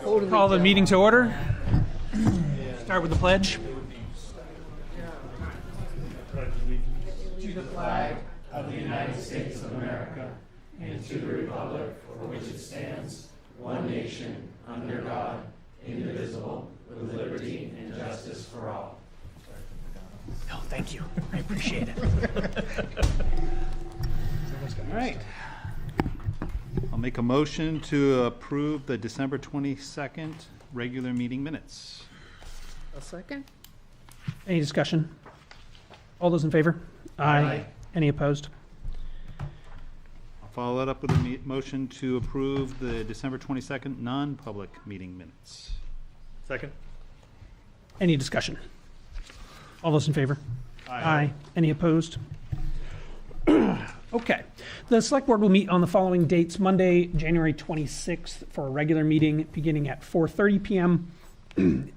Call the meeting to order. Start with the pledge. To the flag of the United States of America and to the republic for which it stands, one nation, under God, indivisible, with liberty and justice for all. Oh, thank you. I appreciate it. All right. I'll make a motion to approve the December 22nd regular meeting minutes. A second? Any discussion? All those in favor? Aye. Any opposed? I'll follow that up with a motion to approve the December 22nd non-public meeting minutes. Second. Any discussion? All those in favor? Aye. Any opposed? Okay. The Select Board will meet on the following dates: Monday, January 26th for a regular meeting beginning at 4:30 p.m.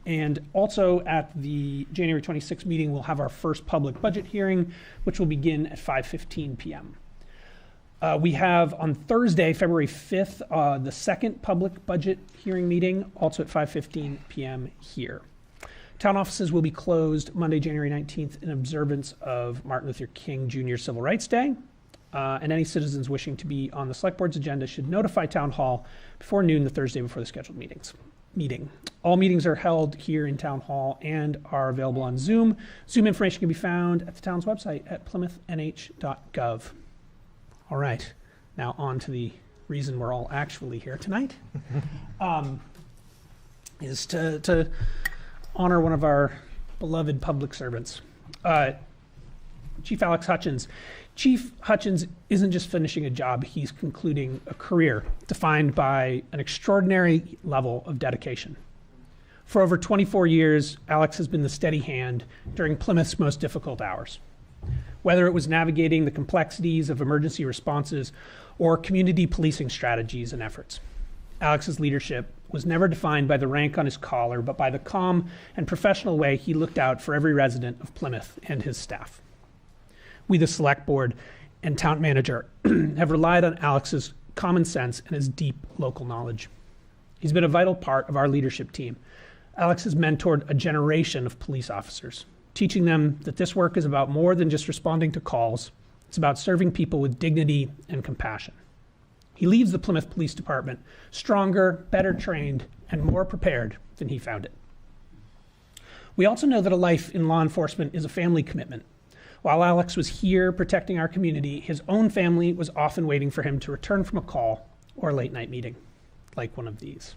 And also at the January 26th meeting, we'll have our first public budget hearing, which will begin at 5:15 p.m. We have on Thursday, February 5th, the second public budget hearing meeting, also at 5:15 p.m. here. Town offices will be closed Monday, January 19th in observance of Martin Luther King Jr. Civil Rights Day. And any citizens wishing to be on the Select Board's agenda should notify Town Hall before noon the Thursday before the scheduled meeting. All meetings are held here in Town Hall and are available on Zoom. Zoom information can be found at the town's website at plymouthnh.gov. All right, now on to the reason we're all actually here tonight, is to honor one of our beloved public servants, Chief Alex Hutchins. Chief Hutchins isn't just finishing a job, he's concluding a career defined by an extraordinary level of dedication. For over 24 years, Alex has been the steady hand during Plymouth's most difficult hours. Whether it was navigating the complexities of emergency responses or community policing strategies and efforts, Alex's leadership was never defined by the rank on his collar, but by the calm and professional way he looked out for every resident of Plymouth and his staff. We, the Select Board and Town Manager, have relied on Alex's common sense and his deep local knowledge. He's been a vital part of our leadership team. Alex has mentored a generation of police officers, teaching them that this work is about more than just responding to calls. It's about serving people with dignity and compassion. He leaves the Plymouth Police Department stronger, better trained, and more prepared than he found it. We also know that a life in law enforcement is a family commitment. While Alex was here protecting our community, his own family was often waiting for him to return from a call or a late night meeting, like one of these.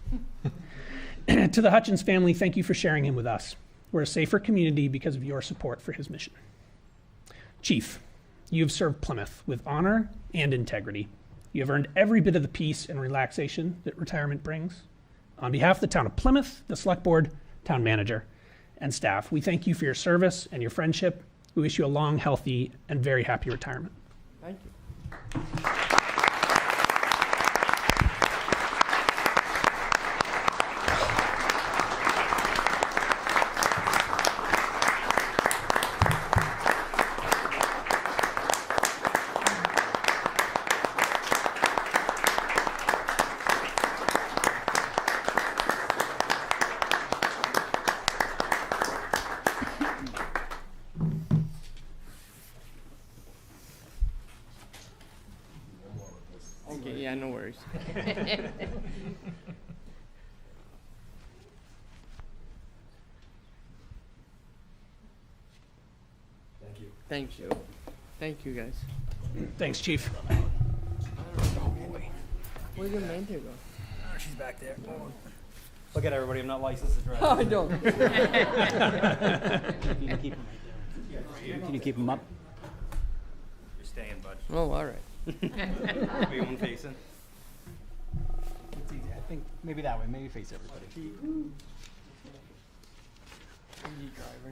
To the Hutchins family, thank you for sharing him with us. We're a safer community because of your support for his mission. Chief, you have served Plymouth with honor and integrity. You have earned every bit of the peace and relaxation that retirement brings. On behalf of the town of Plymouth, the Select Board, Town Manager, and staff, we thank you for your service and your friendship. We wish you a long, healthy, and very happy retirement. Thank you. Okay, yeah, no worries. Thank you. Thank you, guys. Thanks, Chief. Where'd your manager go? She's back there. Look at everybody, I'm not licensed to drive. Oh, I don't. Can you keep them Can you keep them up? You're staying, bud. Oh, all right. Be one facing. It's easy. I think maybe that way. Maybe face everybody.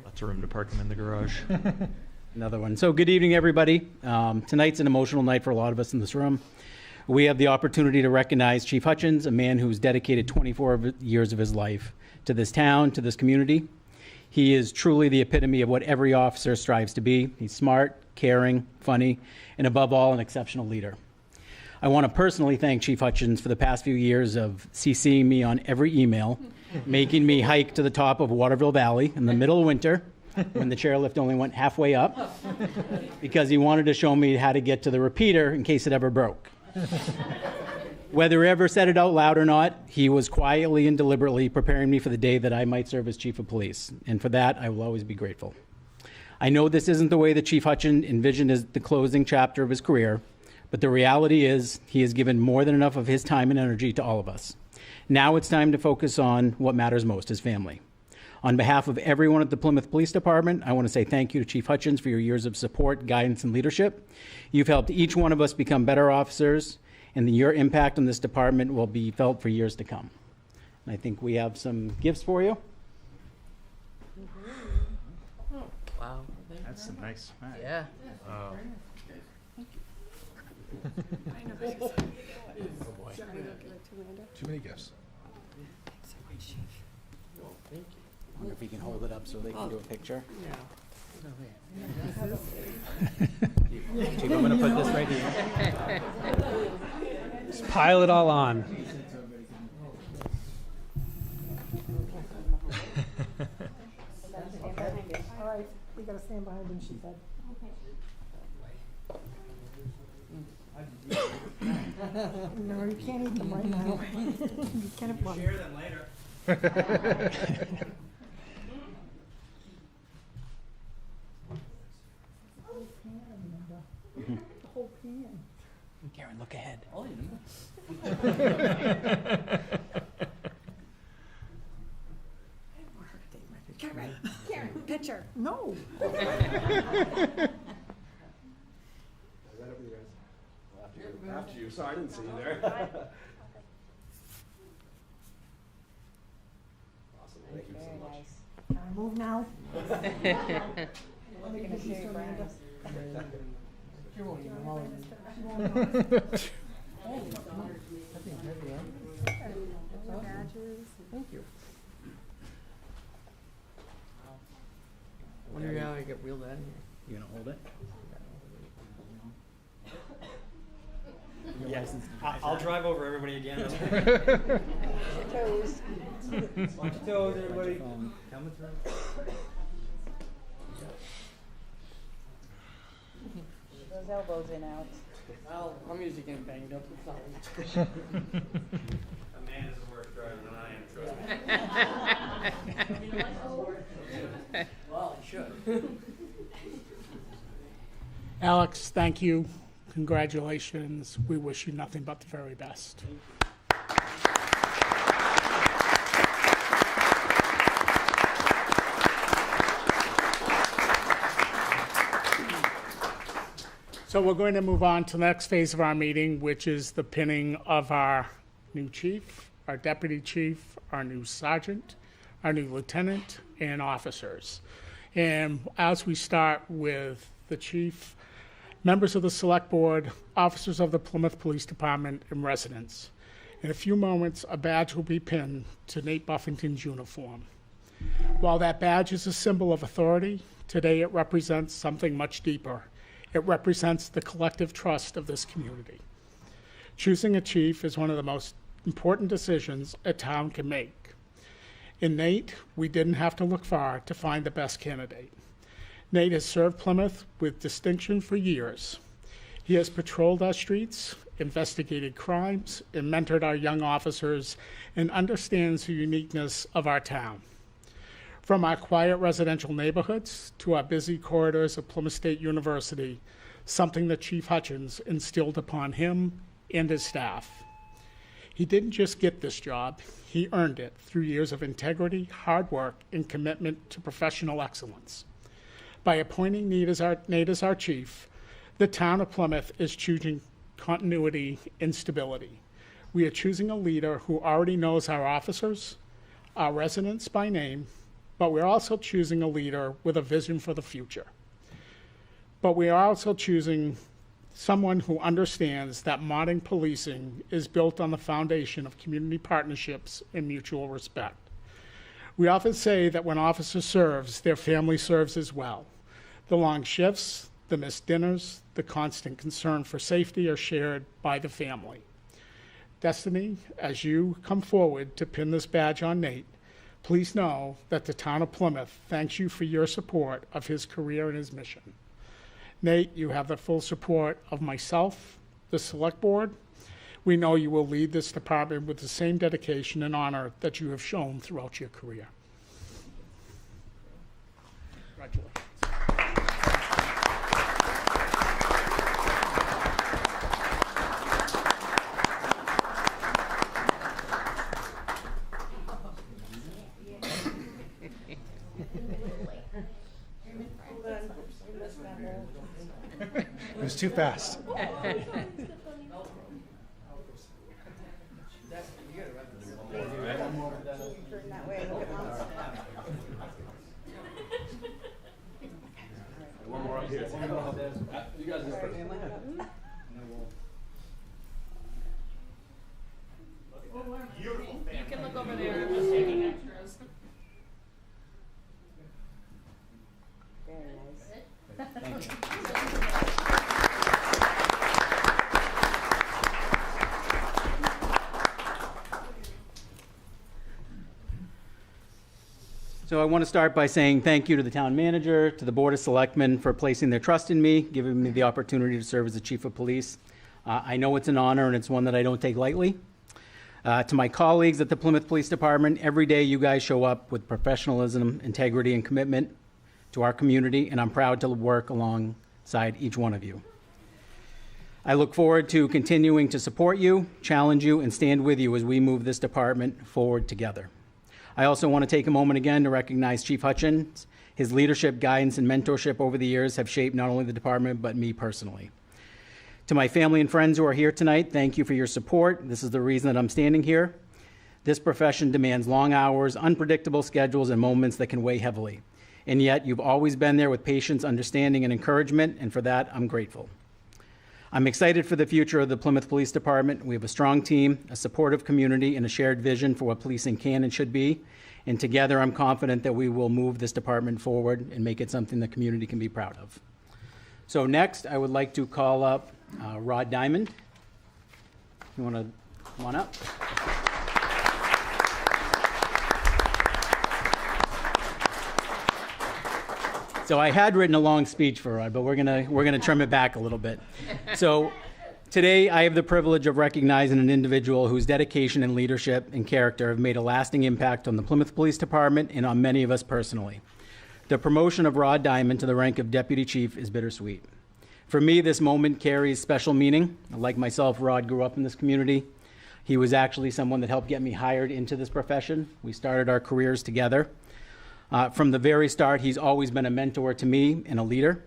Lots of room to park them in the garage. Another one. So good evening, everybody. Tonight's an emotional night for a lot of us in this room. We have the opportunity to recognize Chief Hutchins, a man who's dedicated 24 years of his life to this town, to this community. He is truly the epitome of what every officer strives to be. He's smart, caring, funny, and above all, an exceptional leader. I want to personally thank Chief Hutchins for the past few years of CCing me on every email, making me hike to the top of Waterville Valley in the middle of winter when the chairlift only went halfway up because he wanted to show me how to get to the repeater in case it ever broke. Whether he ever said it out loud or not, he was quietly and deliberately preparing me for the day that I might serve as chief of police. And for that, I will always be grateful. I know this isn't the way that Chief Hutchins envisioned as the closing chapter of his career, but the reality is he has given more than enough of his time and energy to all of us. Now it's time to focus on what matters most, his family. On behalf of everyone at the Plymouth Police Department, I want to say thank you to Chief Hutchins for your years of support, guidance, and leadership. You've helped each one of us become better officers, and your impact on this department will be felt for years to come. And I think we have some gifts for you. Wow. That's a nice swag. Yeah. Too many gifts. I wonder if we can hold it up so they can do a picture. Chief, I'm going to put this right here. Just pile it all on. All right, we gotta stand behind him, she said. No, you can't eat them right now. You can't have one. Share them later. The whole pan. Karen, look ahead. Karen, picture. No. After you, sorry, I didn't see you there. Awesome, thank you so much. Can I move now? Thank you. Wonder how I get reeled out of here. You going to hold it? Yes, I'll drive over everybody again. Toes. Watch your toes, everybody. Coming through. Those elbows in out. Well, I'm usually getting banged up with something. A man is a worse driver than I am, trust me. Well, I should. Alex, thank you. Congratulations. We wish you nothing but the very best. So we're going to move on to the next phase of our meeting, which is the pinning of our new chief, our deputy chief, our new sergeant, our new lieutenant, and officers. And as we start with the chief, members of the Select Board, officers of the Plymouth Police Department, and residents. In a few moments, a badge will be pinned to Nate Buffington's uniform. While that badge is a symbol of authority, today it represents something much deeper. It represents the collective trust of this community. Choosing a chief is one of the most important decisions a town can make. In Nate, we didn't have to look far to find the best candidate. Nate has served Plymouth with distinction for years. He has patrolled our streets, investigated crimes, and mentored our young officers, and understands the uniqueness of our town. From our quiet residential neighborhoods to our busy corridors of Plymouth State University, something that Chief Hutchins instilled upon him and his staff. He didn't just get this job, he earned it through years of integrity, hard work, and commitment to professional excellence. By appointing Nate as our chief, the town of Plymouth is choosing continuity and stability. We are choosing a leader who already knows our officers, our residents by name, but we're also choosing a leader with a vision for the future. But we are also choosing someone who understands that modern policing is built on the foundation of community partnerships and mutual respect. We often say that when officer serves, their family serves as well. The long shifts, the missed dinners, the constant concern for safety are shared by the family. Destiny, as you come forward to pin this badge on Nate, please know that the town of Plymouth thanks you for your support of his career and his mission. Nate, you have the full support of myself, the Select Board. We know you will lead this department with the same dedication and honor that you have shown throughout your career. Congratulations. It was too fast. One more up here. You guys go first. You can look over there. I'm just taking extras. Very nice. So I want to start by saying thank you to the town manager, to the Board of Selectmen for placing their trust in me, giving me the opportunity to serve as the chief of police. I know it's an honor and it's one that I don't take lightly. To my colleagues at the Plymouth Police Department, every day you guys show up with professionalism, integrity, and commitment to our community, and I'm proud to work alongside each one of you. I look forward to continuing to support you, challenge you, and stand with you as we move this department forward together. I also want to take a moment again to recognize Chief Hutchins. His leadership, guidance, and mentorship over the years have shaped not only the department, but me personally. To my family and friends who are here tonight, thank you for your support. This is the reason that I'm standing here. This profession demands long hours, unpredictable schedules, and moments that can weigh heavily. And yet, you've always been there with patience, understanding, and encouragement, and for that, I'm grateful. I'm excited for the future of the Plymouth Police Department. We have a strong team, a supportive community, and a shared vision for what policing can and should be. And together, I'm confident that we will move this department forward and make it something the community can be proud of. So next, I would like to call up Rod Diamond. You want to come on up? So I had written a long speech for Rod, but we're gonna trim it back a little bit. So today I have the privilege of recognizing an individual whose dedication and leadership and character have made a lasting impact on the Plymouth Police Department and on many of us personally. The promotion of Rod Diamond to the rank of Deputy Chief is bittersweet. For me, this moment carries special meaning. Like myself, Rod grew up in this community. He was actually someone that helped get me hired into this profession. We started our careers together. From the very start, he's always been a mentor to me and a leader.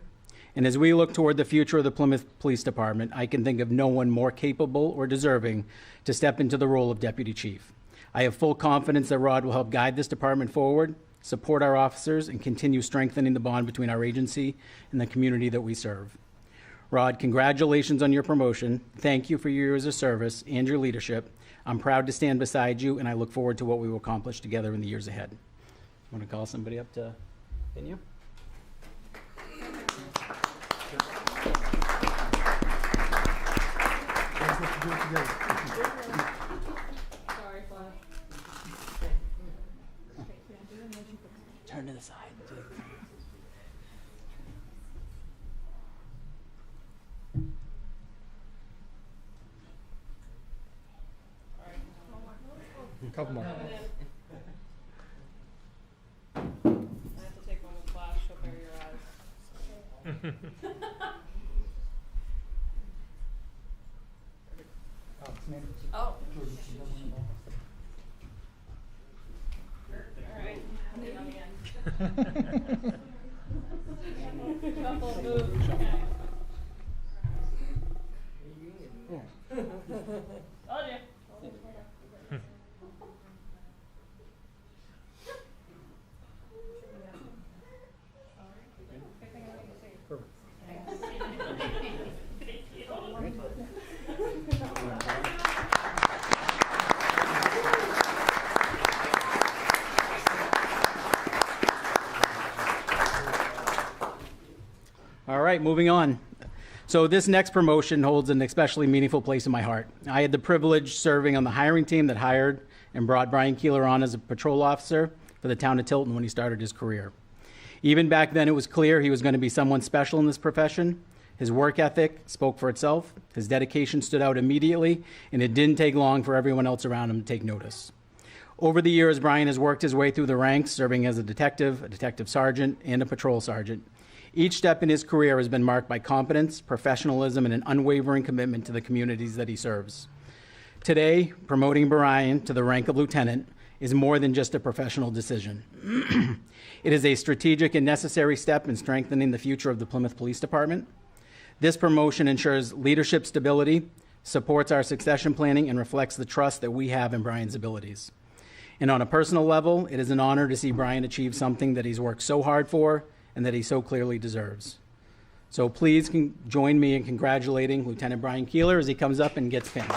And as we look toward the future of the Plymouth Police Department, I can think of no one more capable or deserving to step into the role of Deputy Chief. I have full confidence that Rod will help guide this department forward, support our officers, and continue strengthening the bond between our agency and the community that we serve. Rod, congratulations on your promotion. Thank you for your years of service and your leadership. I'm proud to stand beside you, and I look forward to what we will accomplish together in the years ahead. Want to call somebody up to pin you? Sorry, Flash. Turn to the side. Couple more. I have to take one with Flash. She'll bury your eyes. Oh. All right. Couple moves. Told you. All right, right, moving on. So this next promotion holds an especially meaningful place in my heart. I had the privilege serving on the hiring team that hired and brought Brian Keeler on as a patrol officer for the town of Tilton when he started his career. Even back then, it was clear he was going to be someone special in this profession. His work ethic spoke for itself. His dedication stood out immediately, and it didn't take long for everyone else around him to take notice. Over the years, Brian has worked his way through the ranks, serving as a detective sergeant, and a patrol sergeant. Each step in his career has been marked by competence, professionalism, and an unwavering commitment to the communities that he serves. Today, promoting Brian to the rank of lieutenant is more than just a professional decision. It is a strategic and necessary step in strengthening the future of the Plymouth Police Department. This promotion ensures leadership stability, supports our succession planning, and reflects the trust that we have in Brian's abilities. And on a personal level, it is an honor to see Brian achieve something that he's worked so hard for and that he so clearly deserves. So please join me in congratulating Lieutenant Brian Keeler as he comes up and gets pinned.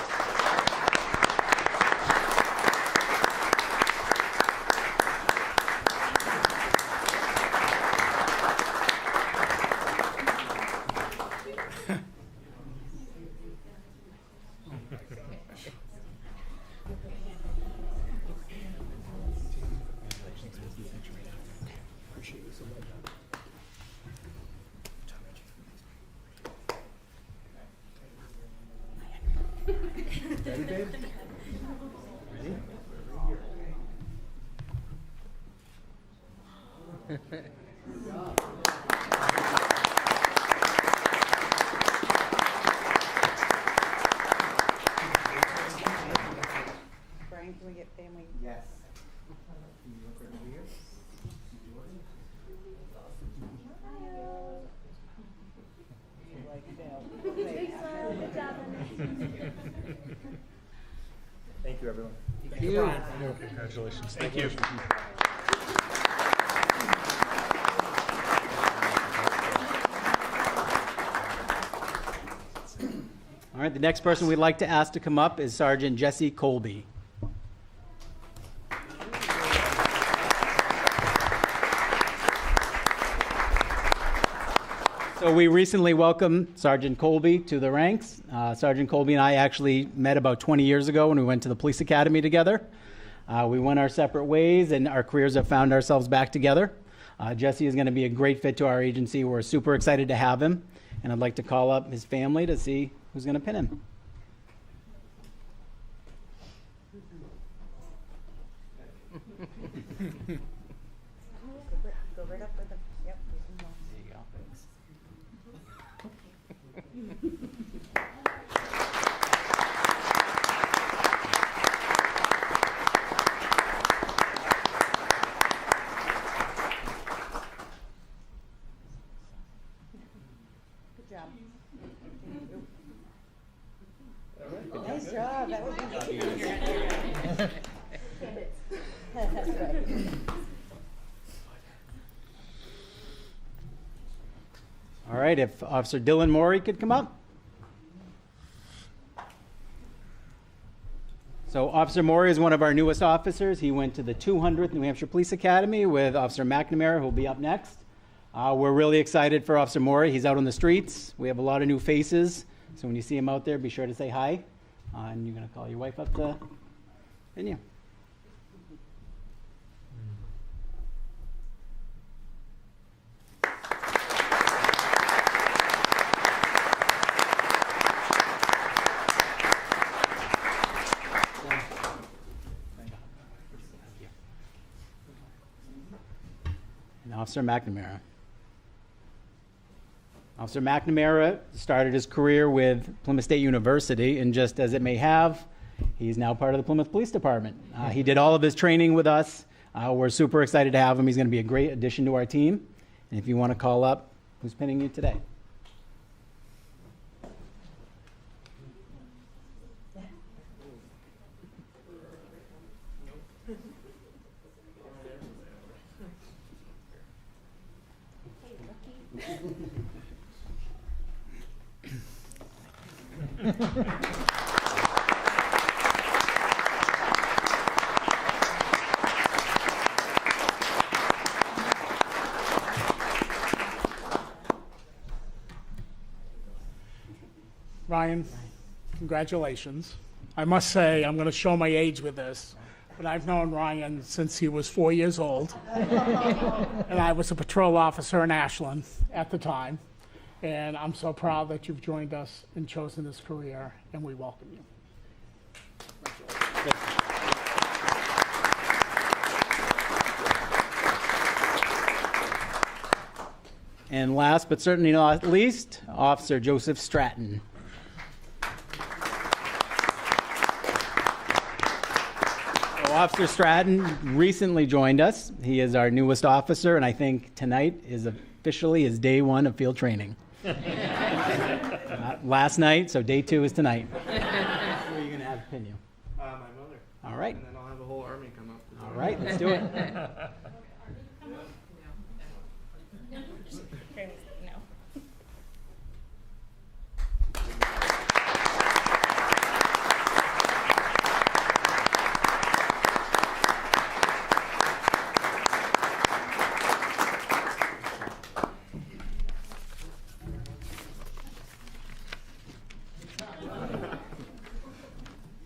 Brian, can we get family? Yes. Thank you, everyone. Thank you. Congratulations. Thank you. All right, the next person we'd like to ask to come up is Sergeant Jesse Colby. So we recently welcomed Sergeant Colby to the ranks. Sergeant Colby and I actually met about 20 years ago when we went to the police academy together. We went our separate ways, and our careers have found ourselves back together. Jesse is going to be a great fit to our agency. We're super excited to have him, and I'd like to call up his family to see who's going to pin him. Go right up with them. Yep. There you go. Good job. Nice job. That was easy. That's right. All right, if Officer Dylan Morey could come up. So Officer Morey is one of our newest officers. He went to the 200th New Hampshire Police Academy with Officer McNamara, who will be up next. We're really excited for Officer Morey. He's out on the streets. We have a lot of new faces. So when you see him out there, be sure to say hi. And you're going to call your wife up to pin you. And Officer McNamara. Officer McNamara started his career with Plymouth State University, and just as it may have, he's now part of the Plymouth Police Department. He did all of his training with us. We're super excited to have him. He's going to be a great addition to our team. And if you want to call up, who's pinning you today? Ryan, congratulations. I must say, I'm going to show my age with this, but I've known Ryan since he was 4 years old. And I was a patrol officer in Ashland at the time. And I'm so proud that you've joined us and chosen this career, and we welcome you. And last but certainly not least, Officer Joseph Stratton. So Officer Stratton recently joined us. He is our newest officer, and I think tonight is officially his day one of field training. Not last night, so day 2 is tonight. Who are you going to have pin you? My mother. All right. And then I'll have a whole army come up. All right, let's do it.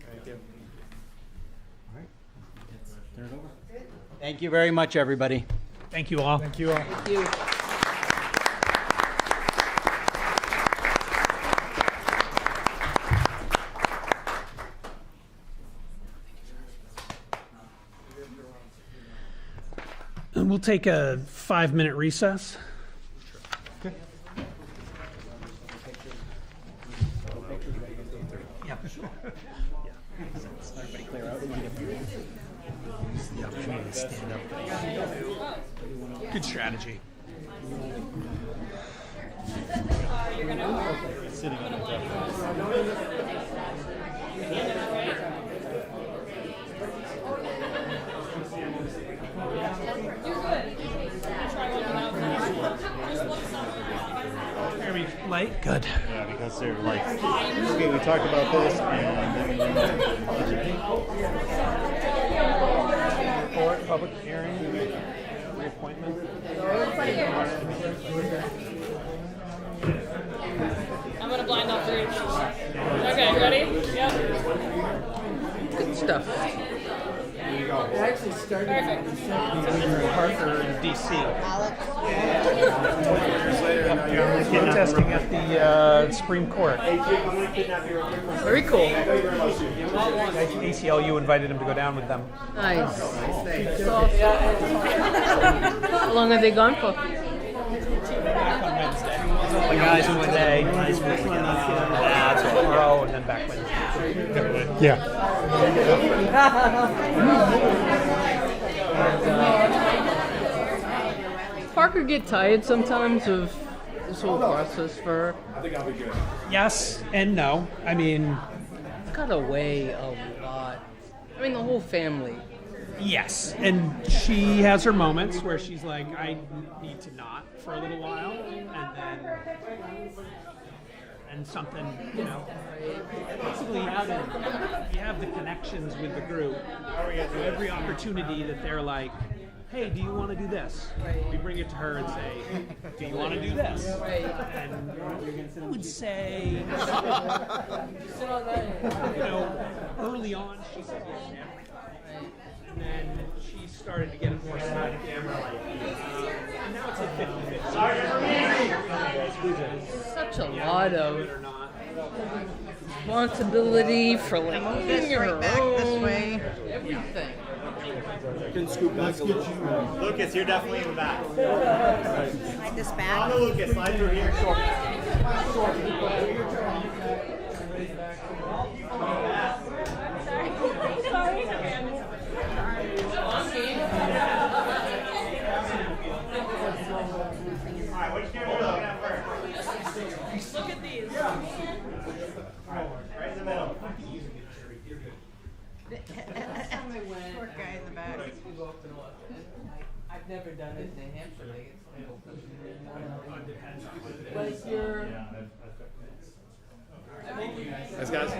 Thank you. Turn it over. Thank you very much, everybody. Thank you all. Thank you all. Thank you. And we'll take a 5-minute recess. Good strategy. Are we late? Good. Yeah, because they're like, okay, we talked about this, and then Report, public hearing, reappointment. I'm gonna blind off the Okay, ready? Yep. Good stuff. Perfect. Parker in DC. Protesting at the Supreme Court. Very cool. ACLU invited him to go down with them. Nice. How long are they gone for? The guys in today, tomorrow, and then back Wednesday. Yeah. Parker get tired sometimes of this whole process for her? Yes and no. I mean, It's got to weigh a lot. I mean, the whole family. yes. And she has her moments where she's like, I need to not for a little while, and then something, you know. Basically, you have the connections with the group. So every opportunity that they're like, hey, do you want to do this? We bring it to her and say, do you want to do this? And I would say, you know, early on she said yes to everything. And then she started to get more side camera and now it's at 50-50. Such a lot of responsibility for like your back this own way. everything. Lucas, you're definitely in the back. Slide this back. Lucas, slide through here. Alright, which camera are you looking at first? Look at these. Right in the middle. Poor guy in the back. I've never done it in New Hampshire. Like your Thanks, guys.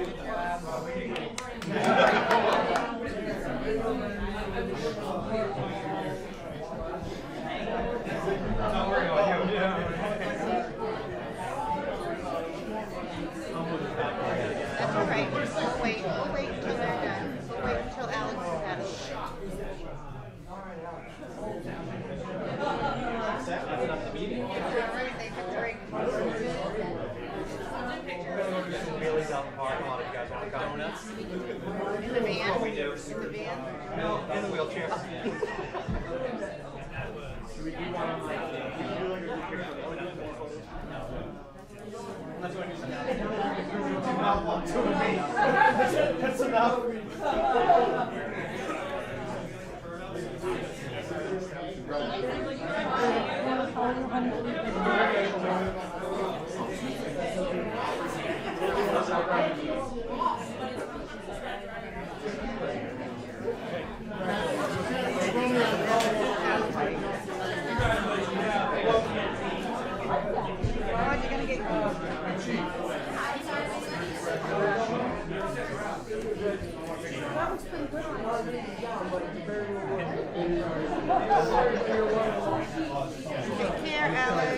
Take care, Alex.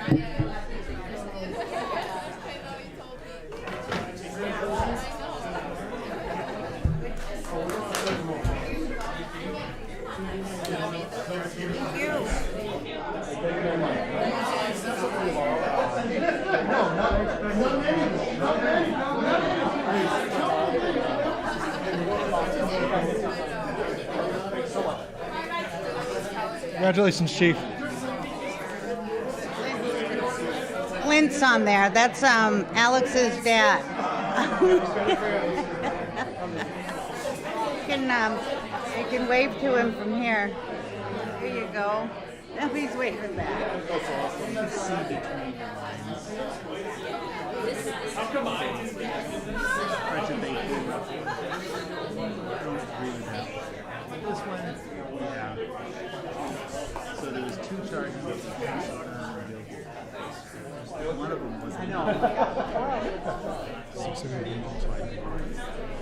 Thank you. Congratulations, Chief. Clint's on there. That's Alex's dad. You can wave to him from here. Here you go. Oh, he's waving back. This one, yeah. So there was 2 charges of guilty. One of them was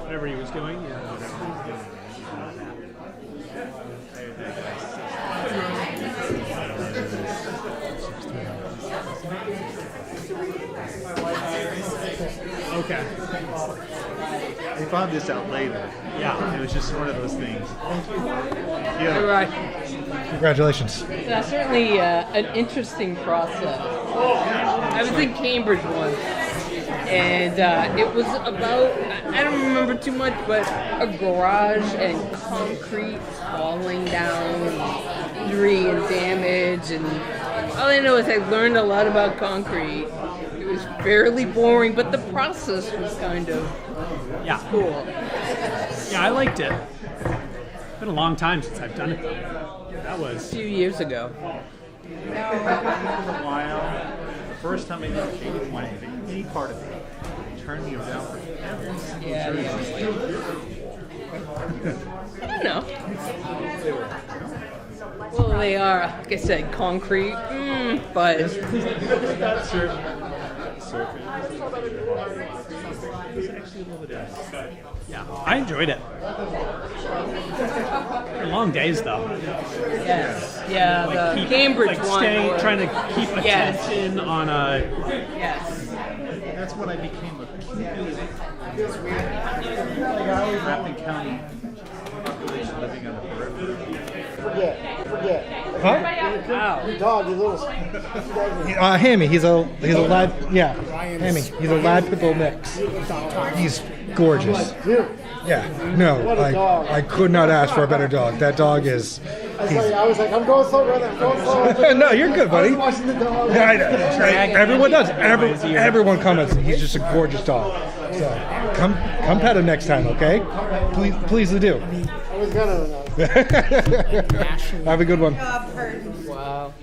Whatever he was doing, Okay. I found this out later. Yeah. It was just one of those things. All right. Congratulations. Yeah, certainly an interesting process. I was in Cambridge once, and it was about, I don't remember too much, but a garage and concrete falling down, injury and damage, and all I know is I learned a lot about concrete. It was fairly boring, but the process was kind of cool. Yeah, I liked it. It's been a long time since I've done it though. That was A few years ago. For a while, the first time I did change any part of it, it turned me around for every single jury. I don't know. Well, they are, like I said, concrete, but yeah, I enjoyed it. They're long days though. yes, yeah, the Cambridge one. Trying to keep attention on a. Yes. That's when I became acutely Rapid County population living on the periphery. Forget. Wow. Your dog, your little. Hammy. He's a lad. Yeah. Hammy. He's a lad pit bull mix. He's gorgeous. Yeah. No, I could not ask for a better dog. That dog is. I was like, I'm going slow, brother. I'm going slow. No, you're good, buddy. Watching the dog. Yeah, I know. Everyone does. Everyone comments. He's just a gorgeous dog. So come pet him next time, okay? Please do. I was gonna. Have a good one. Wow.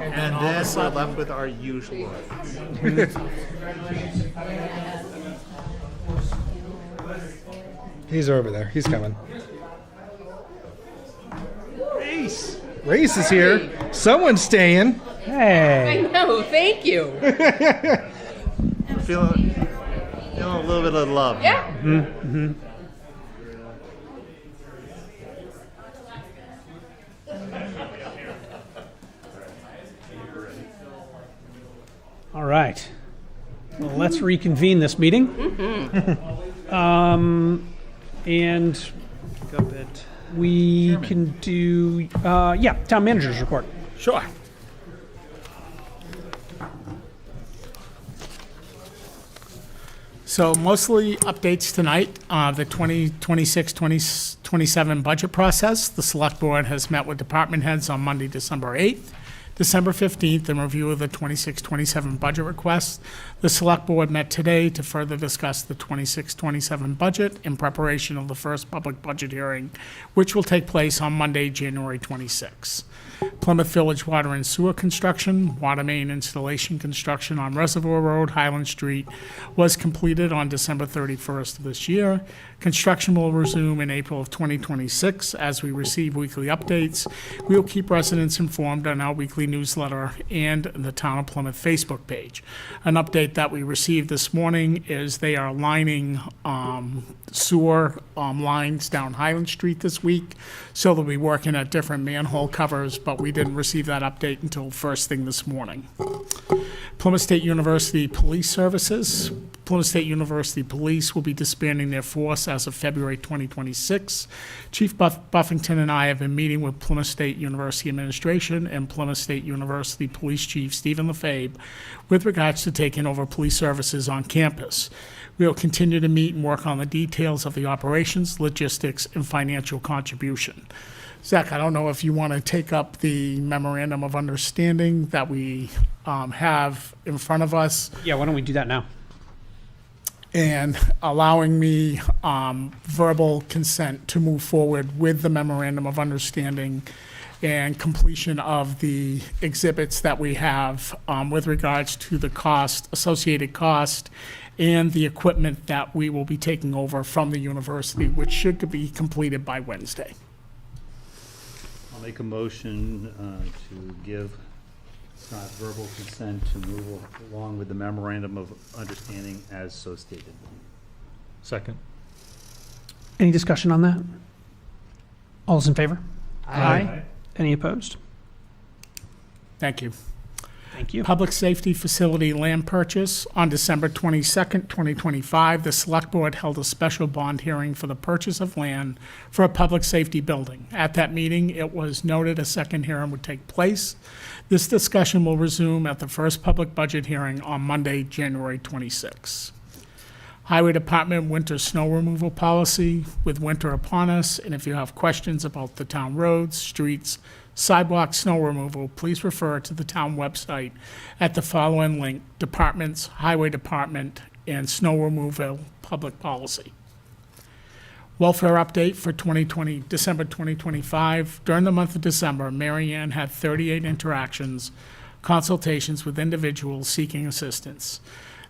And then we're left with our usual. He's over there. He's coming. Race is here. Someone's staying. Hey. I know, thank you. Feeling a little bit of love. Yeah. Mm-hmm. All right. Well, let's reconvene this meeting. And we can do, town manager's report. Sure. So mostly updates tonight. The 2026-2027 budget process. The Select Board has met with department heads on Monday, December 8th. December 15th, in review of the 26-27 budget request. The Select Board met today to further discuss the 26-27 budget in preparation of the first public budget hearing, which will take place on Monday, January 26th. Plymouth Village water and sewer construction, water main installation construction on Reservoir Road, Highland Street, was completed on December 31st of this year. Construction will resume in April of 2026 as we receive weekly updates. We will keep residents informed on our weekly newsletter and the Town of Plymouth Facebook page. An update that we received this morning is they are lining sewer lines down Highland Street this week, so they'll be working at different manhole covers, but we didn't receive that update until first thing this morning. Plymouth State University Police Services. Plymouth State University Police will be disbanding their force as of February 2026. Chief Buffington and I have been meeting with Plymouth State University Administration and Plymouth State University Police Chief Stephen Lefebvre with regards to taking over police services on campus. We will continue to meet and work on the details of the operations, logistics, and financial contribution. Zach, I don't know if you want to take up the memorandum of understanding that we have in front of us Yeah, why don't we do that now? and allowing me verbal consent to move forward with the memorandum of understanding and completion of the exhibits that we have with regards to the cost, associated cost, and the equipment that we will be taking over from the university, which should be completed by Wednesday. I'll make a motion to give Scott verbal consent to move along with the memorandum of understanding as so stated. Second. Any discussion on that? All those in favor? Aye. Any opposed? Thank you. Thank you. Public Safety Facility land purchase. On December 22nd, 2025, the Select Board held a special bond hearing for the purchase of land for a public safety building. At that meeting, it was noted a second hearing would take place. This discussion will resume at the first public budget hearing on Monday, January 26th. Highway Department winter snow removal policy. With winter upon us, and if you have questions about the town roads, streets, sidewalk snow removal, please refer to the town website at the following link: Departments, Highway Department, and Snow Removal Public Policy. Welfare update for December 2025. During the month of December, Mary Ann had 38 interactions, consultations with individuals seeking assistance.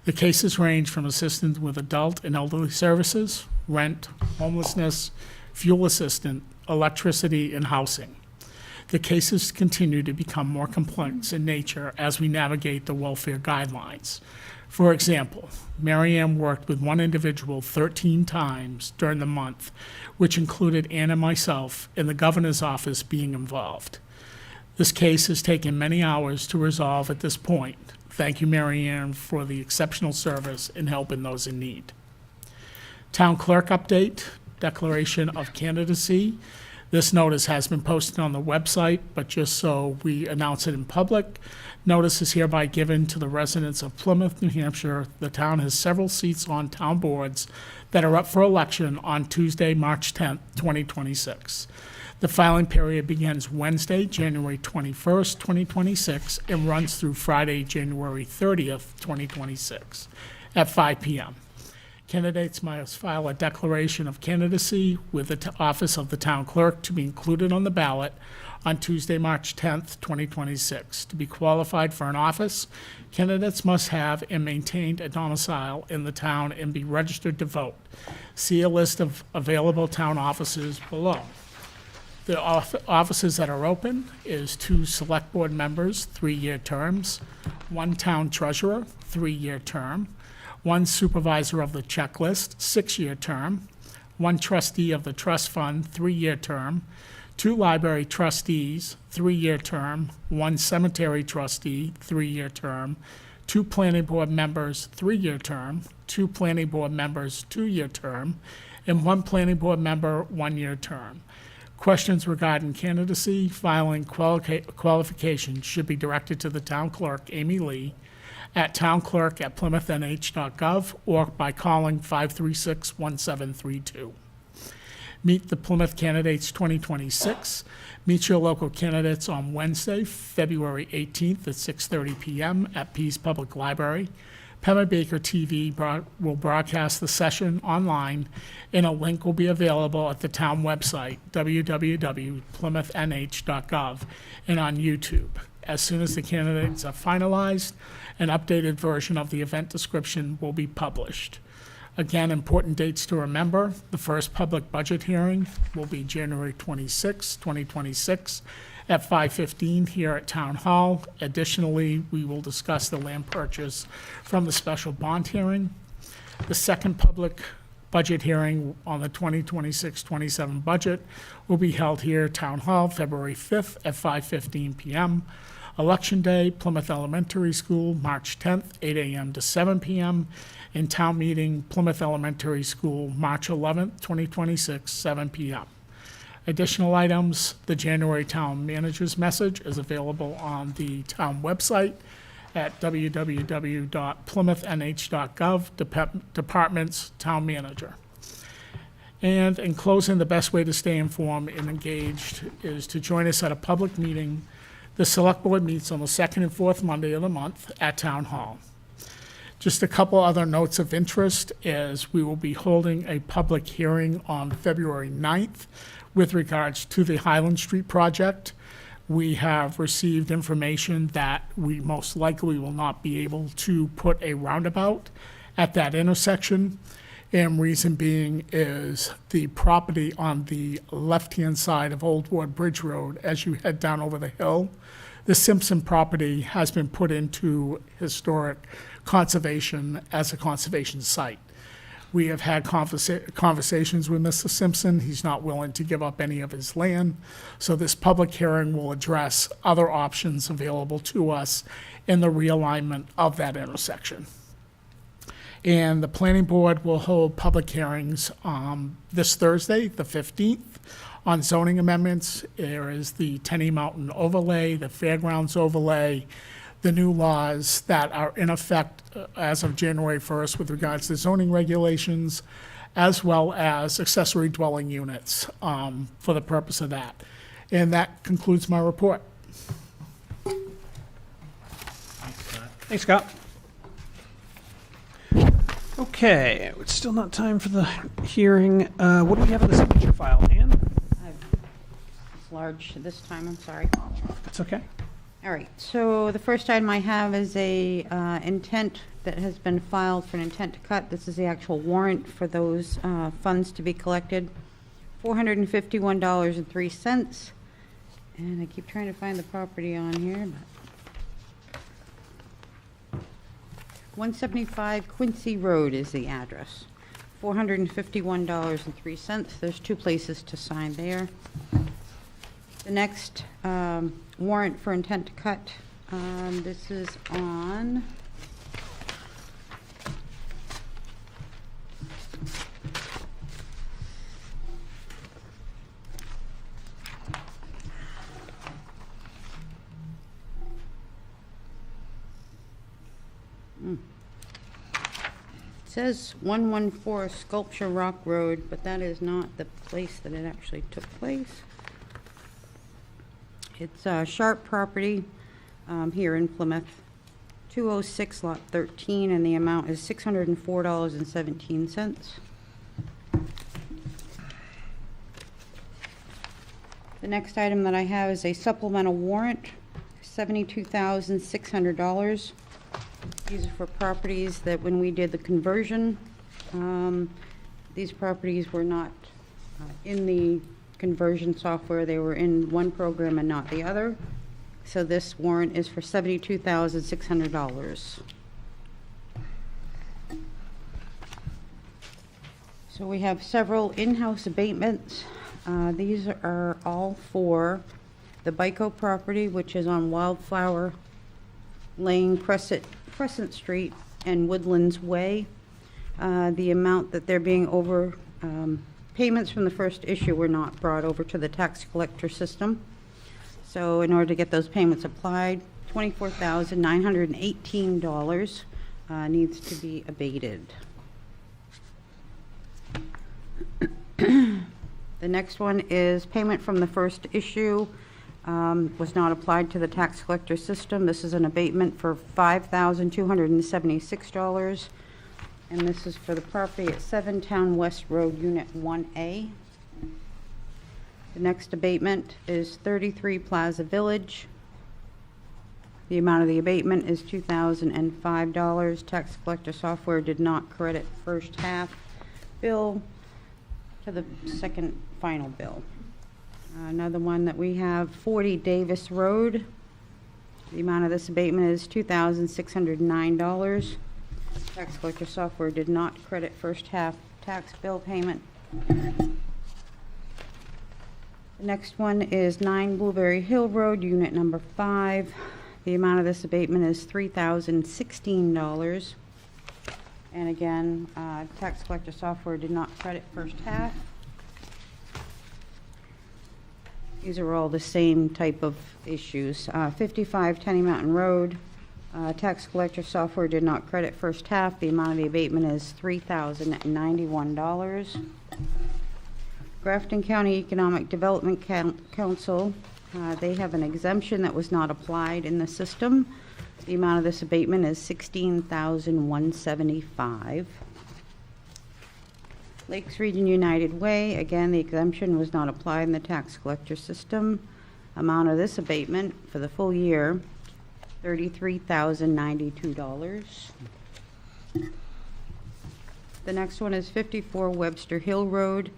The cases range from assistance with adult and elderly services, rent, homelessness, fuel assistance, electricity, and housing. The cases continue to become more complex in nature as we navigate the welfare guidelines. For example, Mary Ann worked with one individual 13 times during the month, which included Ann and myself and the governor's office being involved. This case has taken many hours to resolve at this point. Thank you, Mary Ann, for the exceptional service and helping those in need. Town clerk update, declaration of candidacy. This notice has been posted on the website, but just so we announce it in public, notice is hereby given to the residents of Plymouth, New Hampshire. The town has several seats on town boards that are up for election on Tuesday, March 10th, 2026. The filing period begins Wednesday, January 21st, 2026, and runs through Friday, January 30th, 2026, at 5 p.m. Candidates must file a declaration of candidacy with the office of the town clerk to be included on the ballot on Tuesday, March 10th, 2026. To be qualified for an office, candidates must have and maintain a domicile in the town and be registered to vote. See a list of available town offices below. The offices that are open is 2 select board members, 3-year terms, 1 town treasurer, 3-year term, 1 supervisor of the checklist, 6-year term, 1 trustee of the trust fund, 3-year term, 2 library trustees, 3-year term, 1 cemetery trustee, 3-year term, 2 planning board members, 3-year term, 2 planning board members, 2-year term, and 1 planning board member, 1-year term. Questions regarding candidacy, filing, qualifications should be directed to the town clerk, Amy Lee, at townclerk@plymouthnh.gov or by calling 536-1732. Meet the Plymouth Candidates 2026. Meet your local candidates on Wednesday, February 18th at 6:30 p.m. at Pease Public Library. Pema Baker TV will broadcast the session online, and a link will be available at the town website, www.plymouthnh.gov, and on YouTube. As soon as the candidates are finalized, an updated version of the event description will be published. Again, important dates to remember. The first public budget hearing will be January 26, 2026 at 5:15 here at Town Hall. Additionally, we will discuss the land purchase from the special bond hearing. The second public budget hearing on the 2026-27 budget will be held here at Town Hall, February 5th at 5:15 p.m. Election Day, Plymouth Elementary School, March 10th, 8 a.m. to 7 p.m. In town meeting, Plymouth Elementary School, March 11th, 2026, 7 p.m. Additional items, the January Town Manager's Message is available on the town website at www.plymouthnh.gov, Departments, Town Manager. And in closing, the best way to stay informed and engaged is to join us at a public meeting. The Select Board meets on the second and fourth Monday of the month at Town Hall. Just a couple other notes of interest is we will be holding a public hearing on February 9th with regards to the Highland Street project. We have received information that we most likely will not be able to put a roundabout at that intersection. And reason being is the property on the left-hand side of Old Ward Bridge Road, as you head down over the hill, the Simpson property has been put into historic conservation as a conservation site. We have had conversations with Mr. Simpson. He's not willing to give up any of his land. So this public hearing will address other options available to us in the realignment of that intersection. And the planning board will hold public hearings this Thursday, the 15th, on zoning amendments. There is the Tenny Mountain overlay, the fairgrounds overlay, the new laws that are in effect as of January 1st with regards to zoning regulations, as well as accessory dwelling units for the purpose of that. And that concludes my report. Thanks, Scott. Okay, it's still not time for the hearing. What do we have in the signature file, Ann? It's large this time, I'm sorry. That's okay. All right, so the first item I have is a intent that has been filed for an intent to cut. This is the actual warrant for those funds to be collected. $451.03. And I keep trying to find the property on here, but 175 Quincy Road is the address. $451.03. There's two places to sign there. The next warrant for intent to cut, this is on It says 114 Sculpture Rock Road, but that is not the place that it actually took place. It's Sharp property here in Plymouth, 206 lot 13, and the amount is $604.17. The next item that I have is a supplemental warrant, $72,600. These are for properties that when we did the conversion, these properties were not in the conversion software. They were in one program and not the other. So this warrant is for $72,600. So we have several in-house abatements. These are all for the Bico property, which is on Wildflower Lane, Crescent Street, and Woodlands Way. The amount that they're being over, payments from the first issue were not brought over to the tax collector system. So in order to get those payments applied, $24,918 needs to be abated. The next one is payment from the first issue was not applied to the tax collector system. This is an abatement for $5,276, and this is for the property at 7 Town West Road, Unit 1A. The next abatement is 33 Plaza Village. The amount of the abatement is $2,005. Tax collector software did not credit first half bill to the second final bill. Another one that we have, 40 Davis Road. The amount of this abatement is $2,609. Tax collector software did not credit first half tax bill payment. The next one is 9 Blueberry Hill Road, unit number 5. The amount of this abatement is $3,016. And again, tax collector software did not credit first half. These are all the same type of issues. 55 Tenny Mountain Road, tax collector software did not credit first half. The amount of the abatement is $3,091. Grafton County Economic Development Council, they have an exemption that was not applied in the system. The amount of this abatement is $16,175. Lakes Region United Way, again, the exemption was not applied in the tax collector system. Amount of this abatement for the full year, $33,092. The next one is 54 Webster Hill Road.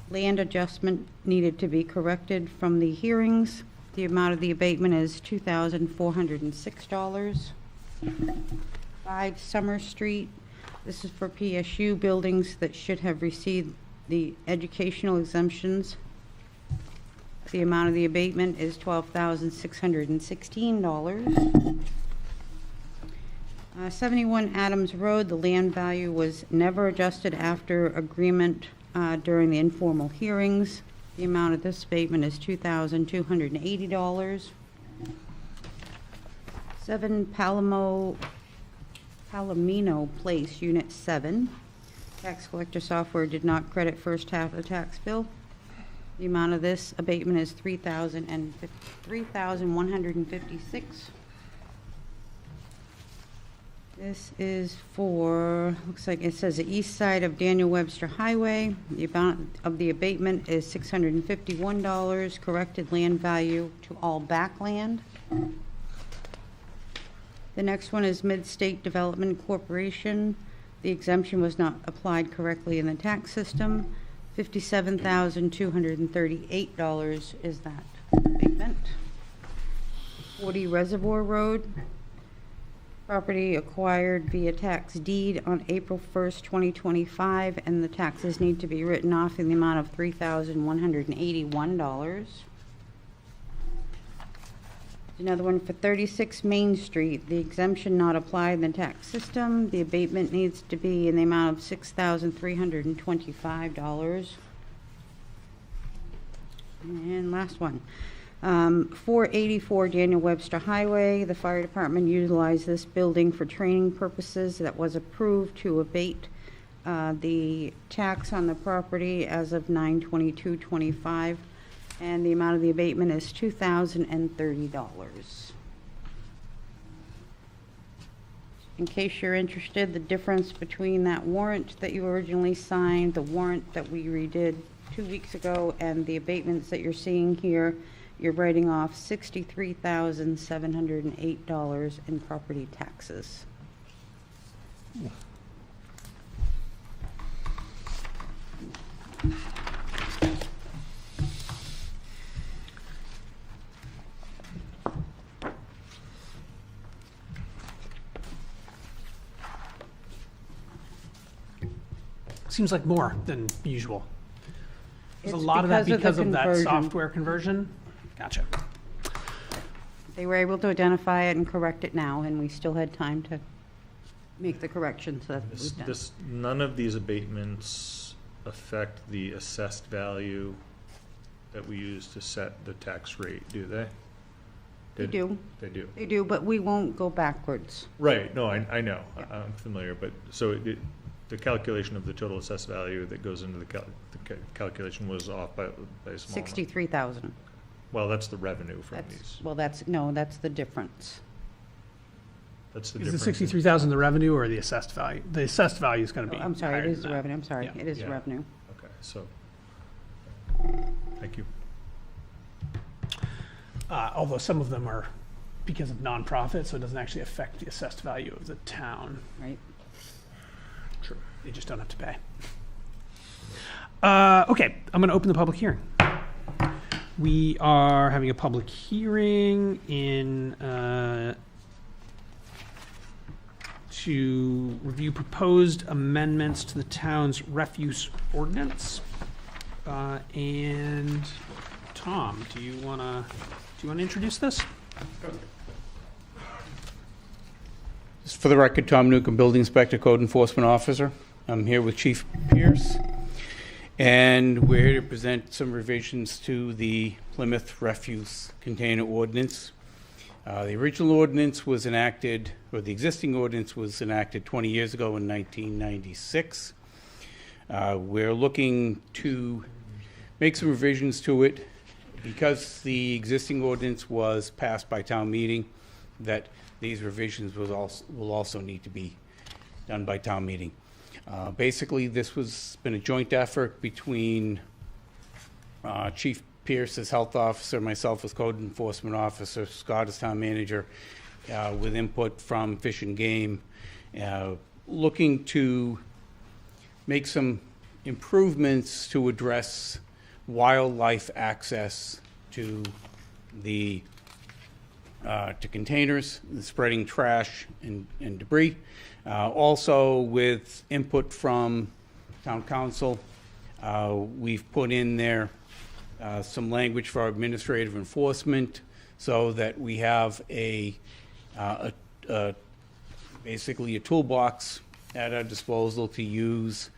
Land adjustment needed to be corrected from the hearings. The amount of the abatement is $2,406. 5 Summer Street. This is for PSU buildings that should have received the educational exemptions. The amount of the abatement is $12,616. 71 Adams Road, the land value was never adjusted after agreement during the informal hearings. The amount of this abatement is $2,280. 7 Palomino Place, Unit 7. Tax collector software did not credit first half of the tax bill. The amount of this abatement is $3,156. This is for, looks like it says the east side of Daniel Webster Highway. The amount of the abatement is $651. Corrected land value to all backland. The next one is Mid-State Development Corporation. The exemption was not applied correctly in the tax system. $57,238 is that abatement. 40 Reservoir Road. Property acquired via tax deed on April 1st, 2025, and the taxes need to be written off in the amount of $3,181. Another one for 36 Main Street, the exemption not applied in the tax system. The abatement needs to be in the amount of $6,325. And last one, 484 Daniel Webster Highway. The fire department utilized this building for training purposes. That was approved to abate the tax on the property as of 9/22/25. And the amount of the abatement is $2,030. In case you're interested, the difference between that warrant that you originally signed, the warrant that we redid 2 weeks ago, and the abatements that you're seeing here, you're writing off $63,708 in property taxes. Seems like more than usual. Is a It's lot of that because because of of the that conversion. software conversion? Gotcha. They were able to identify it and correct it now, and we still had time to make the correction, so that was done. None of these abatements affect the assessed value that we use to set the tax rate, do they? They do. They do. They do, but we won't go backwards. Right, no, I know, I'm familiar, but, so the calculation of the total assessed value that goes into the calculation was off by a small amount. 63,000. Well, that's the revenue from these. Well, that's the difference. That's the Is the difference. 63,000 the revenue or the assessed value? The assessed value is going to be I'm sorry, higher it is than the that. revenue, I'm sorry, Yeah. it is Yeah. revenue. Okay, so, thank you. Although some of them are because of nonprofit, so it doesn't actually affect the assessed value of the town. Right. Sure. They just don't have to pay. Okay, I'm going to open the public hearing. We are having a public hearing to review proposed amendments to the town's refuse ordinance. And Tom, do you want to introduce this? Just for the record, Tom Newcomb, Building Inspector, Code Enforcement Officer. I'm here with Chief Pierce, and we're here to present some revisions to the Plymouth Refuse Container Ordinance. The original ordinance was enacted, or the existing ordinance was enacted 20 years ago in 1996. We're looking to make some revisions to it because the existing ordinance was passed by town meeting, that these revisions will also need to be done by town meeting. Basically, this was been a joint effort between Chief Pierce as health officer, myself as code enforcement officer, Scott as town manager, with input from Fish and Game, looking to make some improvements to address wildlife access to the to containers, spreading trash and debris. Also with input from town council, we've put in there some language for our administrative enforcement so that we have basically a toolbox at our disposal to use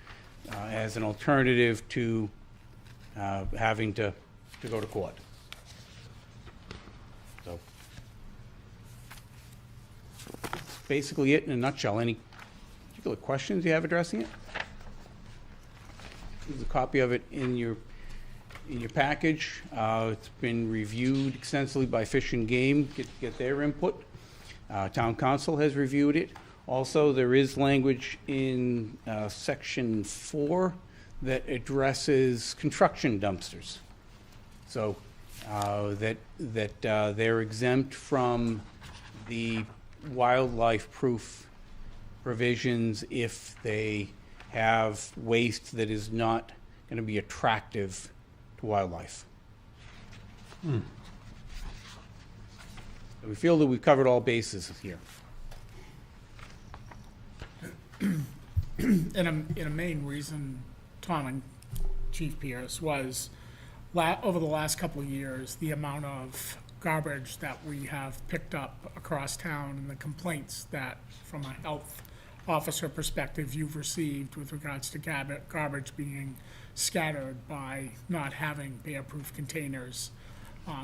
as an alternative to having to go to court. So that's basically it in a nutshell. Any particular questions you have addressing it? There's a copy of it in your package. It's been reviewed extensively by Fish and Game, get their input. Town Council has reviewed it. Also, there is language in section 4 that addresses construction dumpsters. So that they're exempt from the wildlife-proof provisions if they have waste that is not going to be attractive to wildlife. So we feel that we've covered all bases here. And a main reason, Tom and Chief Pierce, was over the last couple of years, the amount of garbage that we have picked up across town and the complaints that, from a health officer perspective, you've received with regards to garbage being scattered by not having bear-proof containers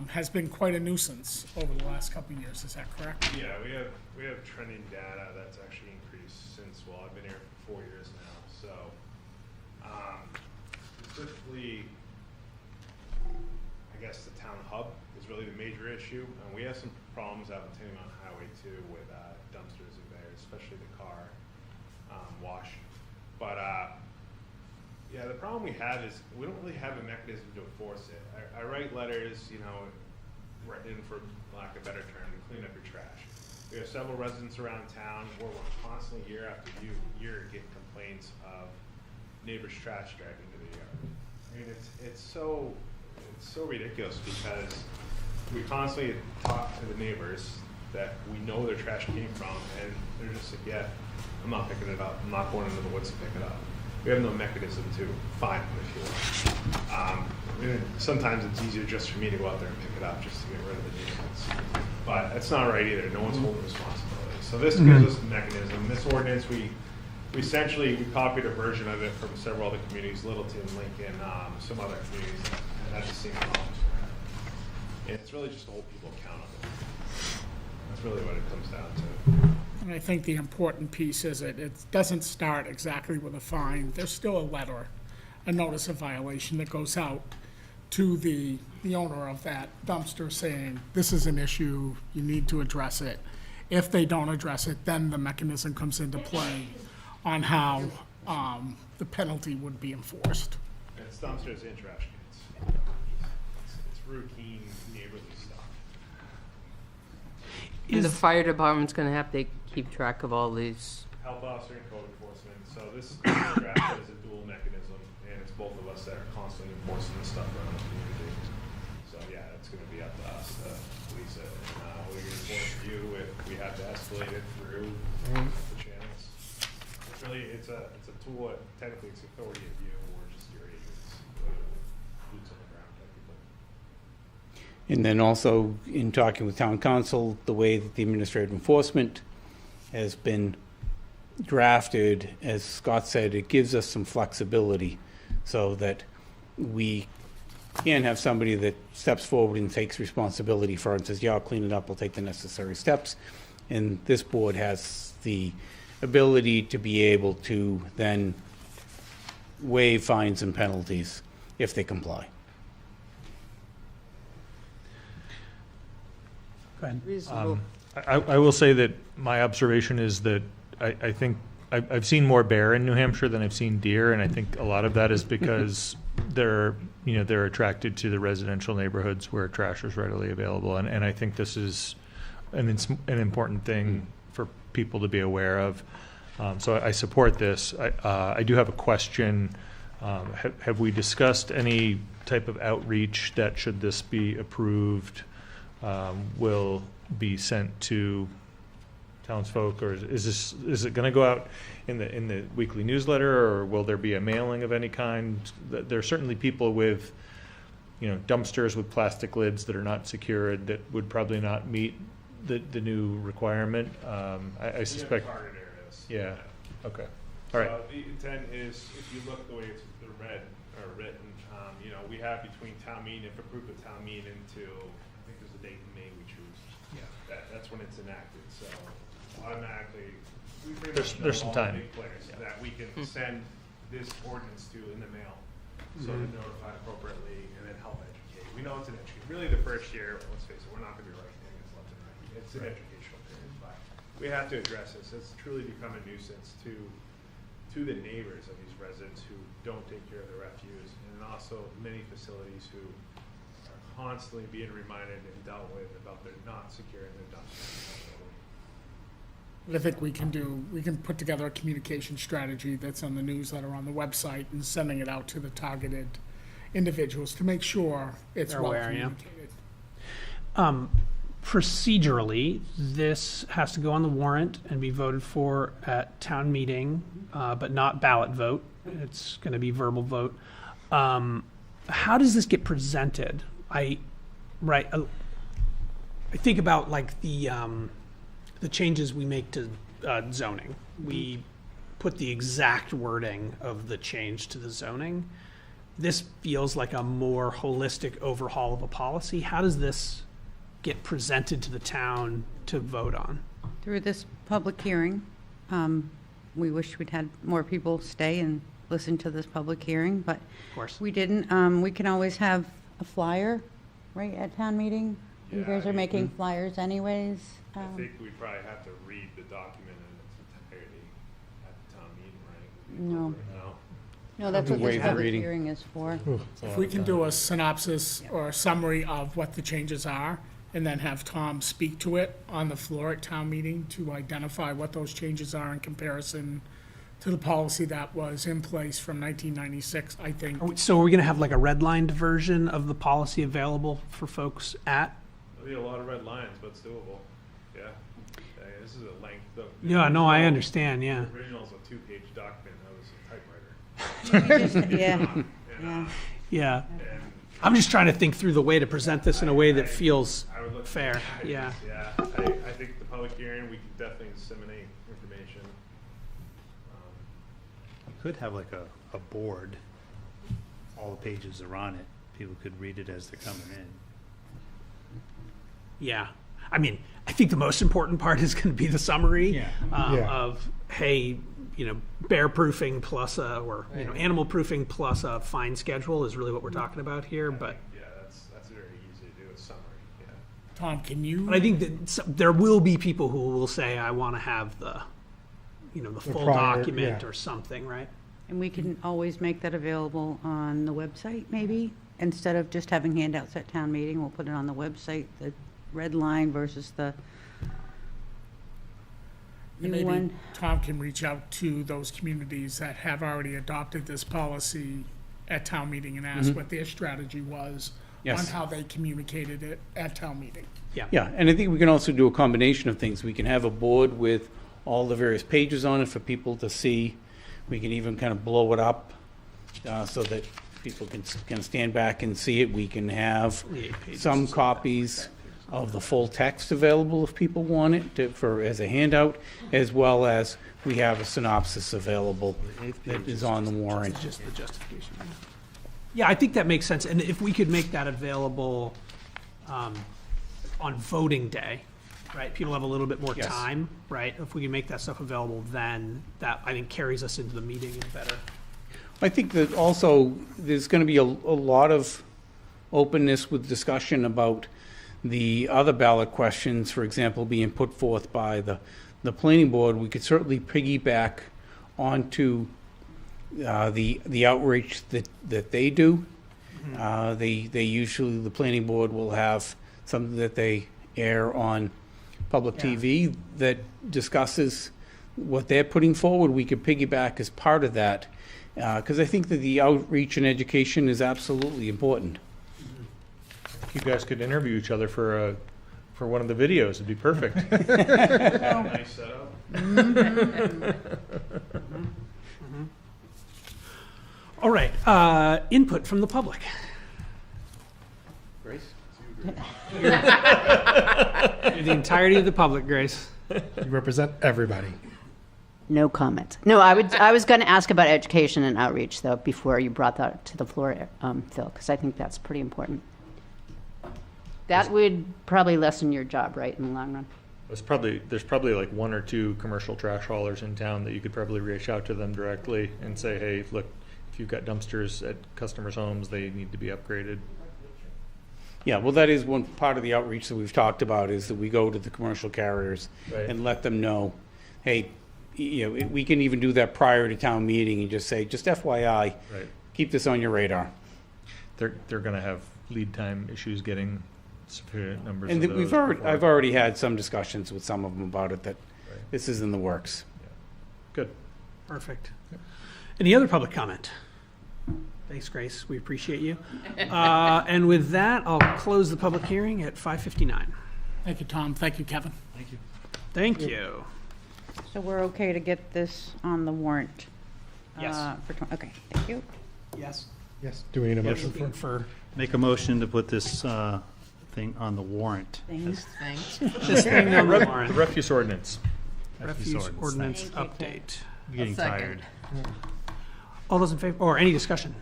has been quite a nuisance over the last couple of years. Is that correct? Yeah, we have trending data that's actually increased since, well, I've been here for 4 years now. So specifically, I guess the town hub is really the major issue. And we have some problems out in Tinning on Highway 2 with dumpsters in there, especially the car wash. But yeah, the problem we have is we don't really have a mechanism to enforce it. I write letters, written, for lack of a better term, to clean up your trash. We have several residents around town where we're constantly, year after year, getting complaints of neighbors' trash dragged into the yard. I mean, it's so ridiculous because we constantly talk to the neighbors that we know their trash came from, and they're just like, yeah, I'm not picking it up. I'm not going into the woods to pick it up. We have no mechanism to find them, if you will. Sometimes it's easier just for me to go out there and pick it up just to get rid of the nuisance. But that's not right either. No one's holding responsibility. So this gives us a mechanism. This ordinance, we copied a version of it from several other communities, Littleton, Lincoln, some other communities that had the same problems. And it's really just to hold people accountable. That's really what it comes down to. And I think the important piece is it doesn't start exactly with a fine. There's still a letter, a notice of violation that goes out to the owner of that dumpster saying, this is an issue, you need to address it. If they don't address it, then the mechanism comes into play on how the penalty would be enforced. And it's dumpsters and trash cans. It's routine neighborly stuff. The fire department's gonna have to keep track of all these. Health officer and code enforcement. So this draft is a dual mechanism, and it's both of us that are constantly enforcing this stuff around the community. So yeah, it's going to be up to us to police it. And we're going to enforce you if we have to escalate it through the channels. It's really it's a tool. Technically, it's authority of you or just your agents, boots on the ground type of thing. And then also, in talking with town council, the way that the administrative enforcement has been drafted, as Scott said, it gives us some flexibility so that we can have somebody that steps forward and takes responsibility for it and says, yeah, I'll clean it up, I'll take the necessary steps. And this board has the ability to be able to then waive fines and penalties if they comply. Go ahead. Reasonable. I will say that my observation is that I think I've seen more bear in New Hampshire than I've seen deer, and I think a lot of that is because they're attracted to the residential neighborhoods where trash is readily available, and I think this is an important thing for people to be aware of. So I support this. I do have a question. Have we discussed any type of outreach that, should this be approved, will be sent to townsfolk, or is it going to go out in the weekly newsletter, or will there be a mailing of any kind? There are certainly people with, dumpsters with plastic lids that are not secured that would probably not meet the new requirement. I suspect. Target areas. Yeah. Okay. All right. So the intent is, if you look the way it's written, we have between town meeting, if approved at town meeting, until I think there's a date in May we choose. Yeah. That's when it's enacted. So automatically, we pretty much know There's some all the time. big players that we can send this ordinance to in the mail, so to notify appropriately and then help educate. We know it's an education. Really, the first year, let's face it, we're not going to be writing things left and right. It's an educational period, but we have to address this. It's truly become a nuisance to the neighbors of these residents who don't take care of the refuse, and also many facilities who are constantly being reminded and dealt with about their not securing their dumpsters. What I think we can put together a communication strategy that's on the newsletter, on the website, and sending it out to the targeted individuals to make sure it's They're well aware, yeah. communicated. Procedurally, this has to go on the warrant and be voted for at town meeting, but not ballot vote. It's going to be verbal vote. How does this get presented? I think about like the changes we make to zoning. We put the exact wording of the change to the zoning. This feels like a more holistic overhaul of a policy. How does this get presented to the town to vote on? Through this public hearing, we wish we'd had more people stay and listen to this public hearing, but Of course. we didn't. We can always have a flyer, right, at town meeting? You guys are making flyers anyways? I think we'd probably have to read the document in its entirety at the town meeting, right? No. No. No, that's what this Waive the public reading. hearing is for. If we can do a synopsis or a summary of what the changes are, and then have Tom speak to it on the floor at town meeting to identify what those changes are in comparison to the policy that was in place from 1996, I think. So are we going to have like a redlined version of the policy available for folks at? There'll be a lot of red lines, but it's doable. Yeah. This is a length. Yeah, no, I understand, yeah. The original's a 2-page document. That was a typewriter. Yeah. Yeah. And I'm just trying to think through the way to present this in a way that feels I would look fair. Yeah. Yeah. I think the public hearing, we can definitely disseminate information. You could have like a board, all the pages are on it. People could read it as they're coming in. Yeah. I mean, I think the most important part is going to be the summary Yeah. of, hey, bear proofing plus animal proofing plus a fine schedule is really what we're talking about here. But Yeah, that's very easy to do, a summary, yeah. Tom, can you? I think that there will be people who will say, I want to have the full prior, document yeah. or something, right? And we can always make that available on the website, maybe? Instead of just having handouts at town meeting, we'll put it on the website, the red line versus the And new maybe one. Tom can reach out to those communities that have already adopted this policy at town meeting and ask what their strategy was Yes. on how they communicated it at town meeting. Yeah, and I think we can also do a combination of things. We can have a board with all the various pages on it for people to see. We can even kind of blow it up so that people can stand back and see it. We can have some copies of the full text available if people want it as a handout, as well as we have a synopsis available that is on the warrant. Just the justification. Yeah, I think that makes sense. And if we could make that available on voting day, right? People have a little bit more Yes. time, right? If we can make that stuff available, then that, I think, carries us into the meeting better. I think that also there's going to be a lot of openness with discussion about the other ballot questions, for example, being put forth by the planning board. We could certainly piggyback onto the outreach that they do. They usually, the planning board will have something that they air on public TV that discusses what they're putting forward. We could piggyback as part of that, because I think that the outreach and education is absolutely important. You guys could interview each other for one of the videos. It'd be perfect. Nice setup. All right, input from the public. Grace? You're the entirety of the public, Grace. You represent everybody. No comment. No, I was going to ask about education and outreach, though, before you brought that to the floor, Phil, because I think that's pretty important. That would probably lessen your job, right, in the long run? There's probably like one or two commercial trash haulers in town that you could probably reach out to them directly and say, hey, look, if you've got dumpsters at customers' homes, they need to be upgraded. Yeah, well, that is one part of the outreach that we've talked about, is that we go to the commercial carriers Right. and let them know, hey, we can even do that prior to town meeting and just say, just FYI, Right. keep this on your radar. They're going to have lead time issues getting sufficient numbers And of that those before- I've already had some discussions with some of them about it, that Right. this is in the works. Good. Perfect. Any other public comment? Thanks, Grace. We appreciate you. And with that, I'll close the public hearing at 5:59. Thank you, Tom. Thank you, Kevin. Thank you. So we're okay to get this on the warrant? Yes. Okay, thank you. Yes. Yes. Do we need a motion for? Looking for Make a motion to put this thing on the warrant. Thanks. this thing on the The warrant. refuse ordinance. Refuse ordinance Thank you, update. I'm getting second. tired. All those in favor, or any discussion?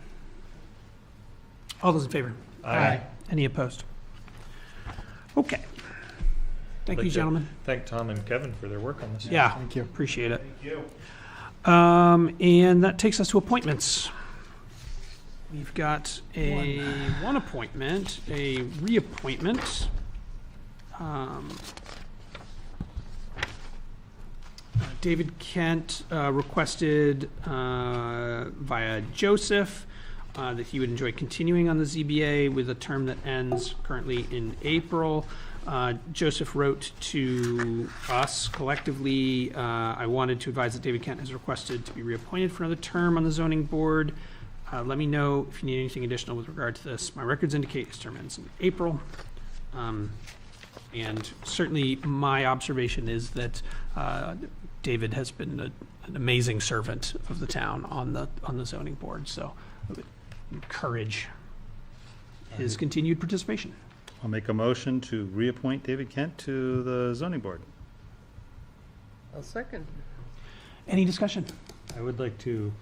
All those in favor? Aye. Any opposed? Okay. Thank Like you, to gentlemen. Thank Tom and Kevin for their work on this. Yeah, Thank you. appreciate it. Thank you. And that takes us to appointments. We've got one appointment, a reappointment. David Kent requested via Joseph that he would enjoy continuing on the ZBA with a term that ends currently in April. Joseph wrote to us collectively, I wanted to advise that David Kent has requested to be reappointed for another term on the zoning board. Let me know if you need anything additional with regard to this. My records indicate his term ends in April. And certainly my observation is that David has been an amazing servant of the town on the zoning board. So I would encourage his continued participation. I'll make a motion to reappoint David Kent to the zoning board. I'll second. Any discussion? I would like to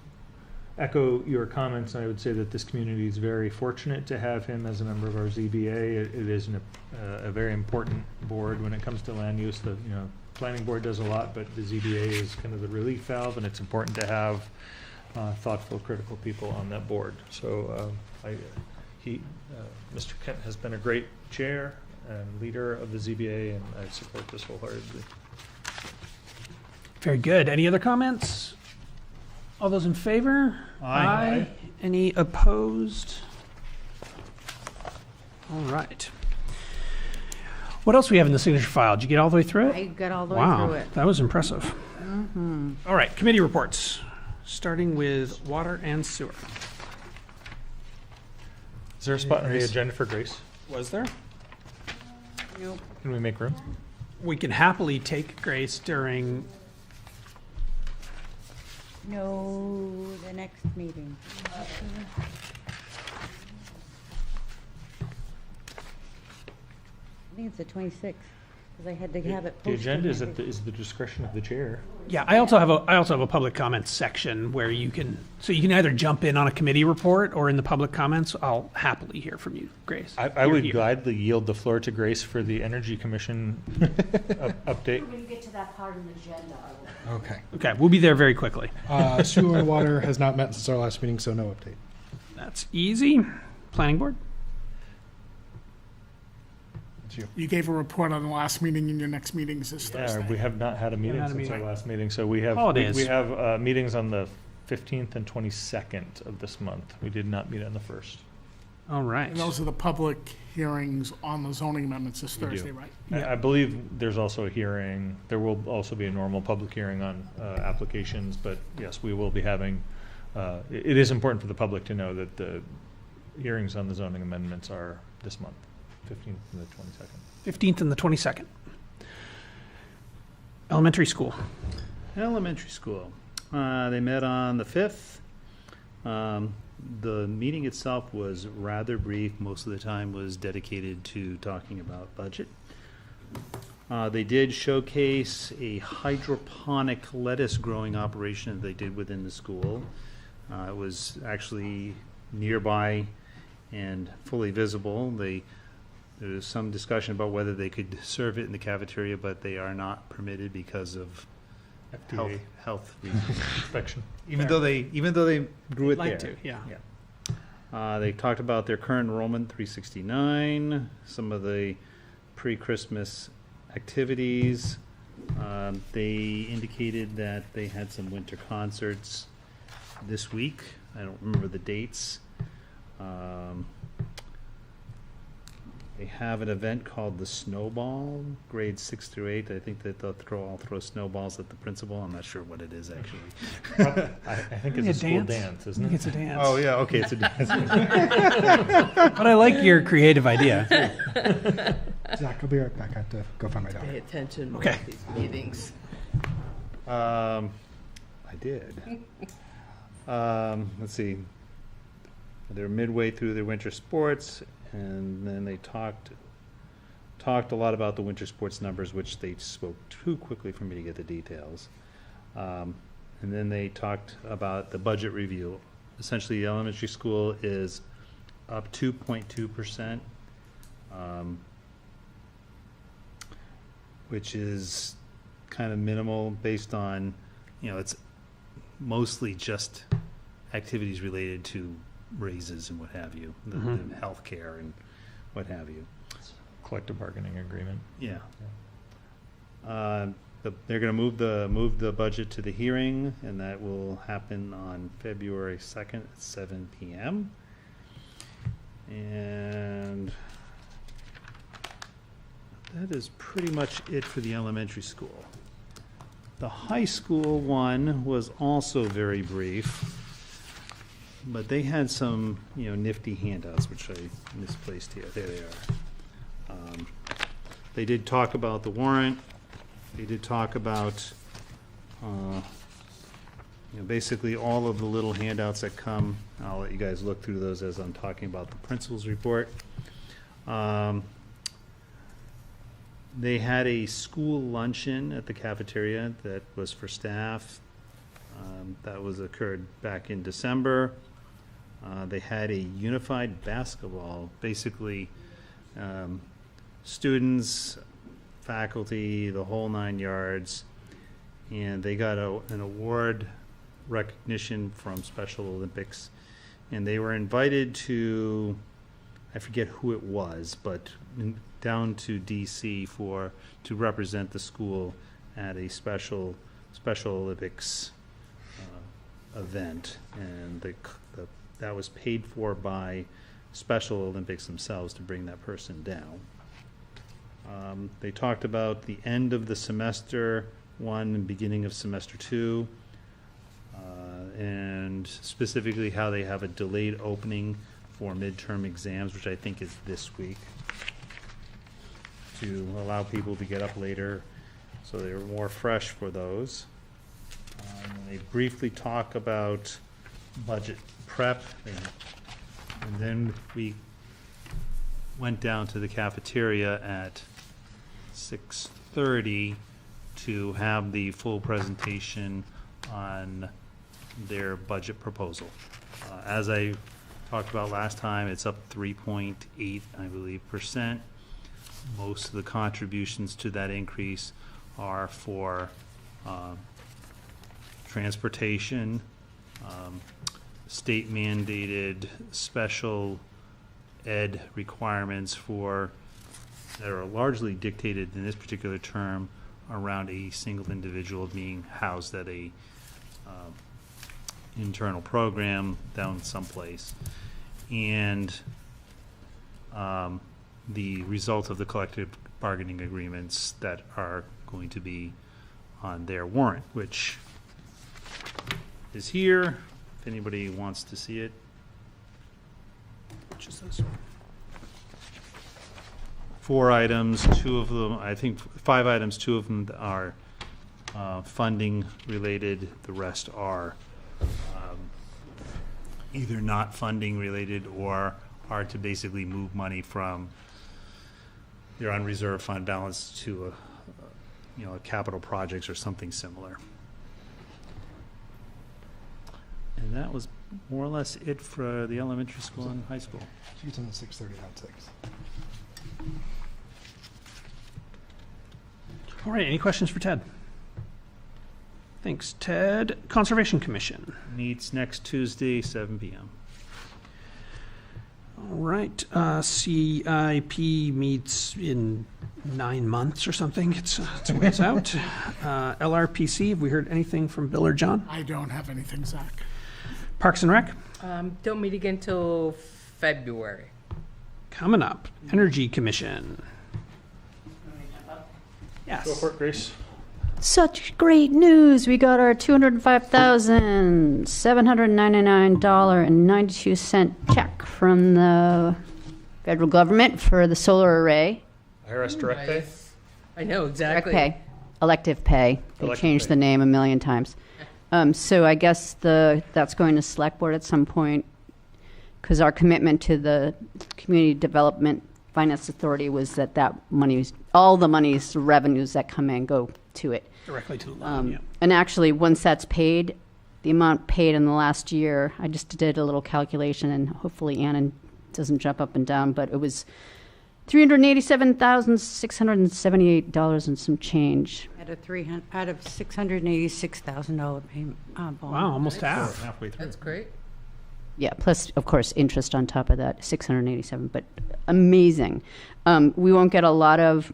echo your comments. I would say that this community is very fortunate to have him as a member of our ZBA. It is a very important board when it comes to land use. The planning board does a lot, but the ZBA is kind of the relief valve, and it's important to have thoughtful, critical people on that board. So Mr. Kent has been a great chair and leader of the ZBA, and I support this wholeheartedly. Very good. Any other comments? All those in favor? Aye. Any opposed? All right. What else we have in the signature file? Did you get all the way through it? I got all the way Wow, through it. that was impressive. All right, committee reports, starting with water and sewer. Is there a spot on the agenda for Grace? Was there? Nope. Can we make room? We can happily take Grace during, No, the next meeting. I think it's the 26th, because I had to have it The posted. agenda is and at the discretion of the chair. yeah, I also have a public comments section where you can either jump in on a committee report or in the public comments. I'll happily hear from you, Grace. I You're would here. gladly yield the floor to Grace for the Energy Commission update. When you get to that part of the agenda, I will. Okay. Okay, we'll be there very quickly. Sewer and water has not met since our last meeting, so no update. That's easy. Planning board? It's you. You gave a report on the last meeting, and your next meeting is this Yeah, Thursday. we have not had a meeting had a since our meeting. last meeting, so we have Holidays. we have meetings on the 15th and 22nd of this month. We did not meet on the 1st. All right. And those are the public hearings on the zoning amendments this We do. Thursday, right? I believe there's also a hearing. There will also be a normal public hearing on applications, but yes, we will be having. It is important for the public to know that the hearings on the zoning amendments are this month, 15th and the 22nd. 15th and the 22nd. Elementary school. Elementary school. They met on the 5th. The meeting itself was rather brief. Most of the time was dedicated to talking about budget. They did showcase a hydroponic lettuce growing operation that they did within the school. It was actually nearby and fully visible. There was some discussion about whether they could serve it in the cafeteria, but they are not permitted because of health reasons. Inspection. Even though they grew it Like there. to, yeah. They talked about their current enrollment, 369, some of the pre-Christmas activities. They indicated that they had some winter concerts this week. I don't remember the dates. They have an event called the Snowball, grades 6 through 8. I think that they'll all throw snowballs at the principal. I'm not sure what it is, actually. I think it's a school dance, isn't it? It's a dance. Oh, yeah, okay, it's a dance. But I like your creative idea. Zach, I'll be right back. I have to go find my Pay daughter. attention more Okay. at these meetings. I did. Let's see. They're midway through their winter sports, and then they talked a lot about the winter sports numbers, which they spoke too quickly for me to get the details. And then they talked about the budget review. Essentially, the elementary school is up 2.2%, which is kind of minimal based on, it's mostly just activities related to raises and what have you, the healthcare and what have you. Collective bargaining agreement. Yeah. They're going to move the budget to the hearing, and that will happen on February 2nd at 7 p.m. And that is pretty much it for the elementary school. The high school one was also very brief, but they had some, nifty handouts, which I misplaced here. There they are. They did talk about the warrant. They did talk about, basically all of the little handouts that come. I'll let you guys look through those as I'm talking about the principal's report. They had a school luncheon at the cafeteria that was for staff. That was occurred back in December. They had a unified basketball, basically students, faculty, the whole 9 yards, and they got an award recognition from Special Olympics, and they were invited to, I forget who it was, but down to DC to represent the school at a Special Olympics event, and that was paid for by Special Olympics themselves to bring that person down. They talked about the end of the semester 1 and beginning of semester 2, and specifically how they have a delayed opening for midterm exams, which I think is this week, to allow people to get up later so they're more fresh for those. They briefly talk about budget prep, and then we went down to the cafeteria at 6:30 to have the full presentation on their budget proposal. As I talked about last time, it's up 3.8, I believe, %. Most of the contributions to that increase are for transportation, state mandated special ed requirements that are largely dictated in this particular term around a single individual being housed at a internal program down someplace, and the result of the collective bargaining agreements that are going to be on their warrant, which is here, if anybody wants to see it. Which is this? 4 items, 2 of them, I think 5 items, 2 of them are funding related, the rest are either not funding related or are to basically move money from their unreserved fund balance to a capital projects or something similar. And that was more or less it for the elementary school and high school. She's on the 6:30 hot 6. All right, any questions for Ted? Thanks, Ted. Conservation Commission. Meets next Tuesday, 7 p.m. All right, CIP meets in 9 months or something. It's a ways out. LRPC, have we heard anything from Bill or John? I don't have anything, Zach. Parks and Rec, Don't meet again till February. coming up. Energy Commission. Yes. Go for it, Grace. Such great news. We got our $205,799.92 check from the federal government for the solar array. IRS direct pay? I know, Direct exactly. pay, elective pay. They Elective changed pay. the name a million times. So I guess that's going to select board at some point, because our commitment to the Community Development Finance Authority was that all the monies, revenues that come in go to it. Directly to the loan, yeah. And actually, once that's paid, the amount paid in the last year, I just did a little calculation, and hopefully Anna doesn't jump up and down, but it was $387,678 and some change. Out of $686,000 payment bond. Wow, almost half. Halfway through. That's great. Yeah, plus, of course, interest on top of that, 687, but amazing. We won't get a lot of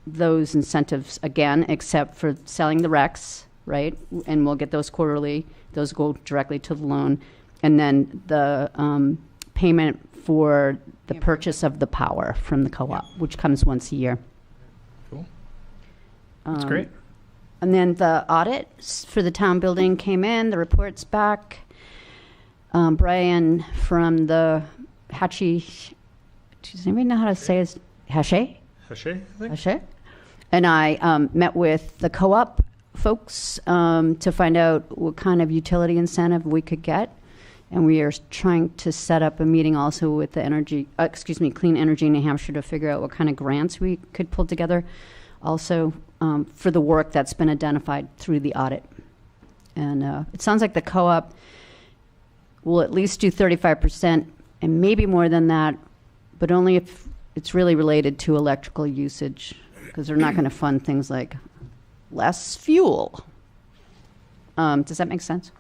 those incentives again, except for selling the RECs, right? And we'll get those quarterly. Those go directly to the loan. And then the payment for the purchase of the power from the co-op, which comes once a year. Cool. That's great. And then the audit for the town building came in, the report's back. Brian from the does anybody know how to say his, Hache? Hache, I think? Hache? And I met with the co-op folks to find out what kind of utility incentive we could get. And we are trying to set up a meeting also with the Clean Energy New Hampshire to figure out what kind of grants we could pull together also for the work that's been identified through the audit. And it sounds like the co-op will at least do 35% and maybe more than that, but only if it's really related to electrical usage, because they're not going to fund things like less fuel. Does that make sense?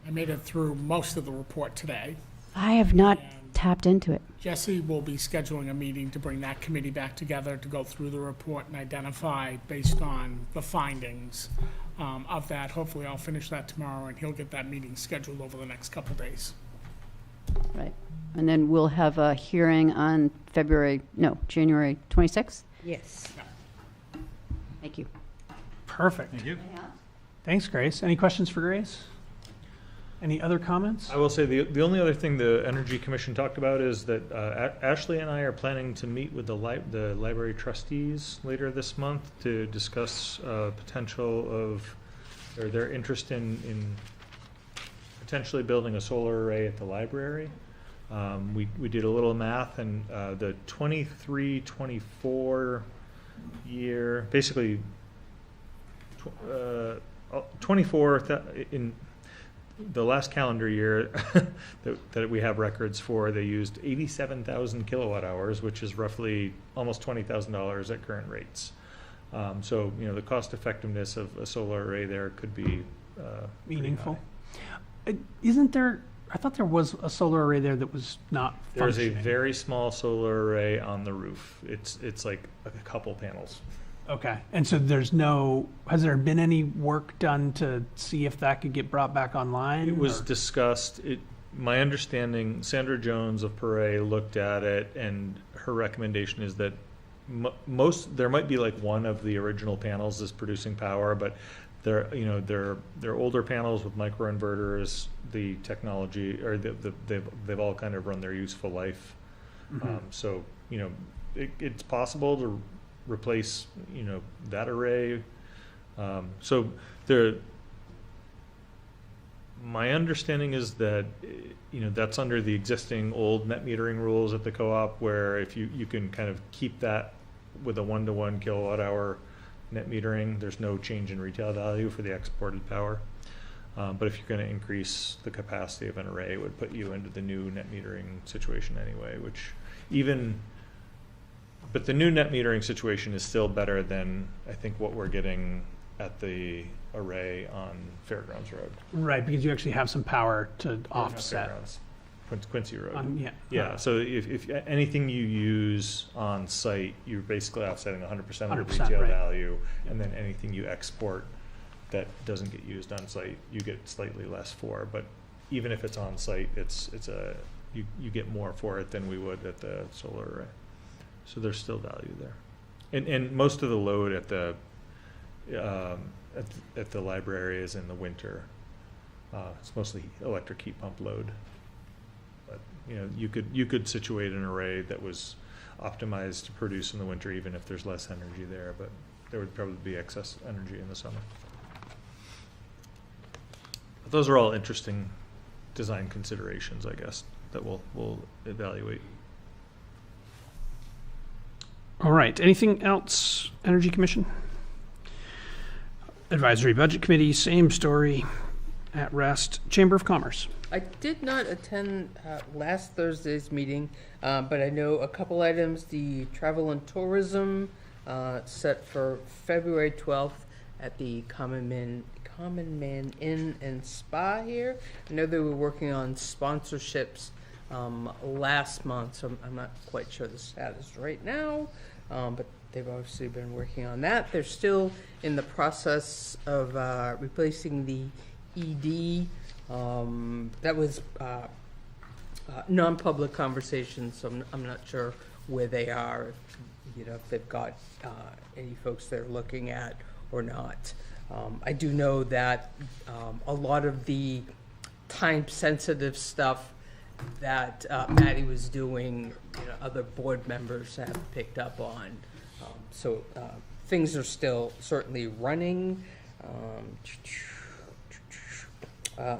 I made it through most of the report today. I have not tapped into it. Jesse will be scheduling a meeting to bring that committee back together to go through the report and identify, based on the findings of that. Hopefully I'll finish that tomorrow, and he'll get that meeting scheduled over the next couple days. Right. And then we'll have a hearing on January 26th? Yes. Thank you. Perfect. Thank you. Thanks, Grace. Any questions for Grace? Any other comments? I will say the only other thing the Energy Commission talked about is that Ashley and I are planning to meet with the library trustees later this month to discuss potential of, or their interest in potentially building a solar array at the library. We did a little math, and the 23-24 year, basically 24 in the last calendar year that we have records for, they used 87,000 kilowatt hours, which is roughly almost $20,000 at current rates. So, the cost effectiveness of a solar array there could be Meaningful. Isn't there, I thought there was a solar array there that was not There's a functioning. very small solar array on the roof. It's like a couple panels. Okay. And so has there been any work done to see if that could get brought back online? It was or- discussed. My understanding, Sandra Jones of Paray looked at it, and her recommendation is that there might be like one of the original panels is producing power, but they're older panels with microinverters. The technology, or they've all kind of run their useful life. So it's possible to replace that array. So my understanding is that that's under the existing old net metering rules at the co-op, where if you can kind of keep that with a 1-to-1 kilowatt hour net metering, there's no change in retail value for the exported power. But if you're going to increase the capacity of an array, it would put you into the new net metering situation anyway, but the new net metering situation is still better than, I think, what we're getting at the array on Fairgrounds Road. Right, because you actually have some power to Not offset. Fairgrounds, Quincy Road. Yeah. Yeah, so if anything you use on site, you're basically offsetting 100% of the 100%, retail right. value, and then anything you export that doesn't get used on site, you get slightly less for. But even if it's on site, you get more for it than we would at the solar array. So there's still value there, and most of the load at the library is in the winter. It's mostly electric heat pump load. But you could situate an array that was optimized to produce in the winter, even if there's less energy there. But there would probably be excess energy in the summer. But those are all interesting design considerations, I guess, that we'll evaluate. All right. Anything else, Energy Commission? Advisory Budget Committee, same story, at rest. Chamber of Commerce. I did not attend last Thursday's meeting, but I know a couple items. The travel and tourism set for February 12th at the Common Man Inn and Spa here. I know they were working on sponsorships last month, so I'm not quite sure the status right now, but they've obviously been working on that. They're still in the process of replacing the ED. That was non-public conversations, so I'm not sure where they are, if they've got any folks they're looking at or not. I do know that a lot of the time-sensitive stuff that Maddie was doing, other board members have picked up on. So things are still certainly running.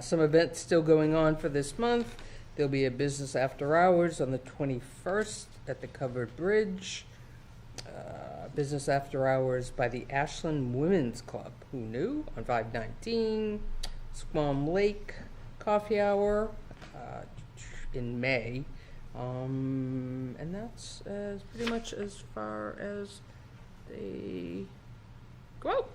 Some events still going on for this month. There'll be a business after hours on the 21st at the Covered Bridge. business after hours by the Ashland Women's Club. Who knew? On 5/19, Squam Lake Coffee Hour in May. And that's pretty much as far as they go out.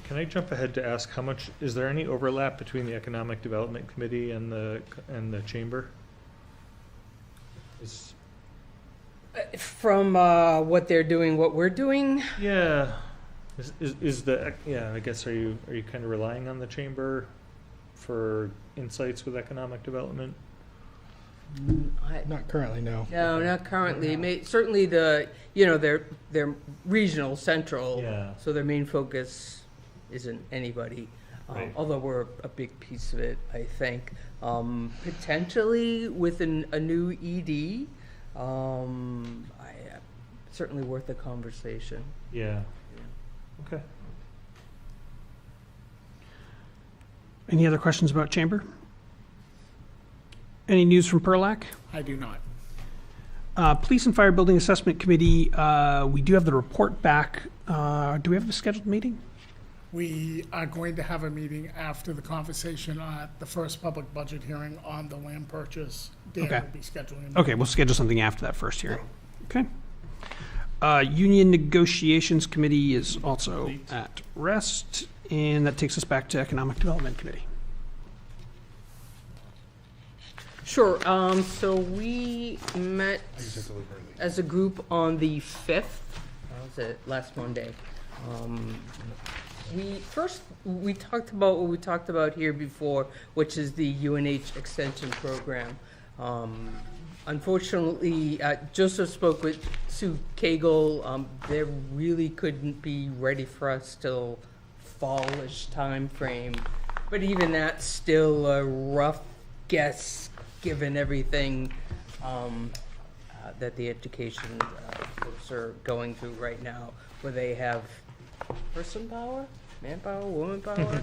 Can I jump ahead to ask how much, is there any overlap between the Economic Development Committee and the Chamber? Is, From what they're doing, what we're doing. yeah. Is the, yeah, I guess, are you kind of relying on the Chamber for insights with economic development? Not currently, no. No, not currently. Certainly they're regional, central. Yeah. So their main focus isn't anybody. Right. Although we're a big piece of it, I think. Potentially with a new ED, certainly worth a conversation. Yeah. Okay. Any other questions about Chamber? Any news from PERLAC? I do not. Police and Fire Building Assessment Committee, we do have the report back. Do we have a scheduled meeting? We are going to have a meeting after the conversation at the first public budget hearing on the land purchase. Dan Okay. will be scheduling. a meeting. Okay, we'll schedule something after that first hearing. Okay. Union Negotiations Committee is also at rest, and that takes us back to Economic Development Committee. Sure. So we met as a group on the 5th. That was it, last Monday. We talked about what we talked about here before, which is the UNH extension program. Unfortunately, Joseph spoke with Sue Cagle. They really couldn't be ready for us till fallish time frame, but even that's still a rough guess given everything that the education folks are going through right now, where they have person power, manpower, woman power,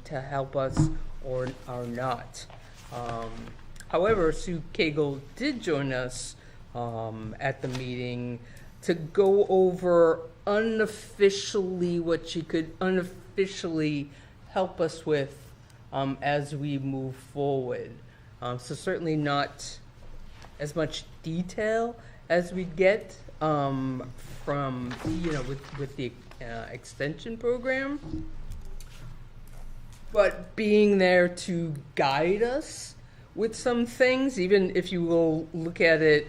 to help us or not. However, Sue Cagle did join us at the meeting to go over unofficially what she could unofficially help us with as we move forward. So certainly not as much detail as we get from, with the extension program, but being there to guide us with some things, even if you will look at it,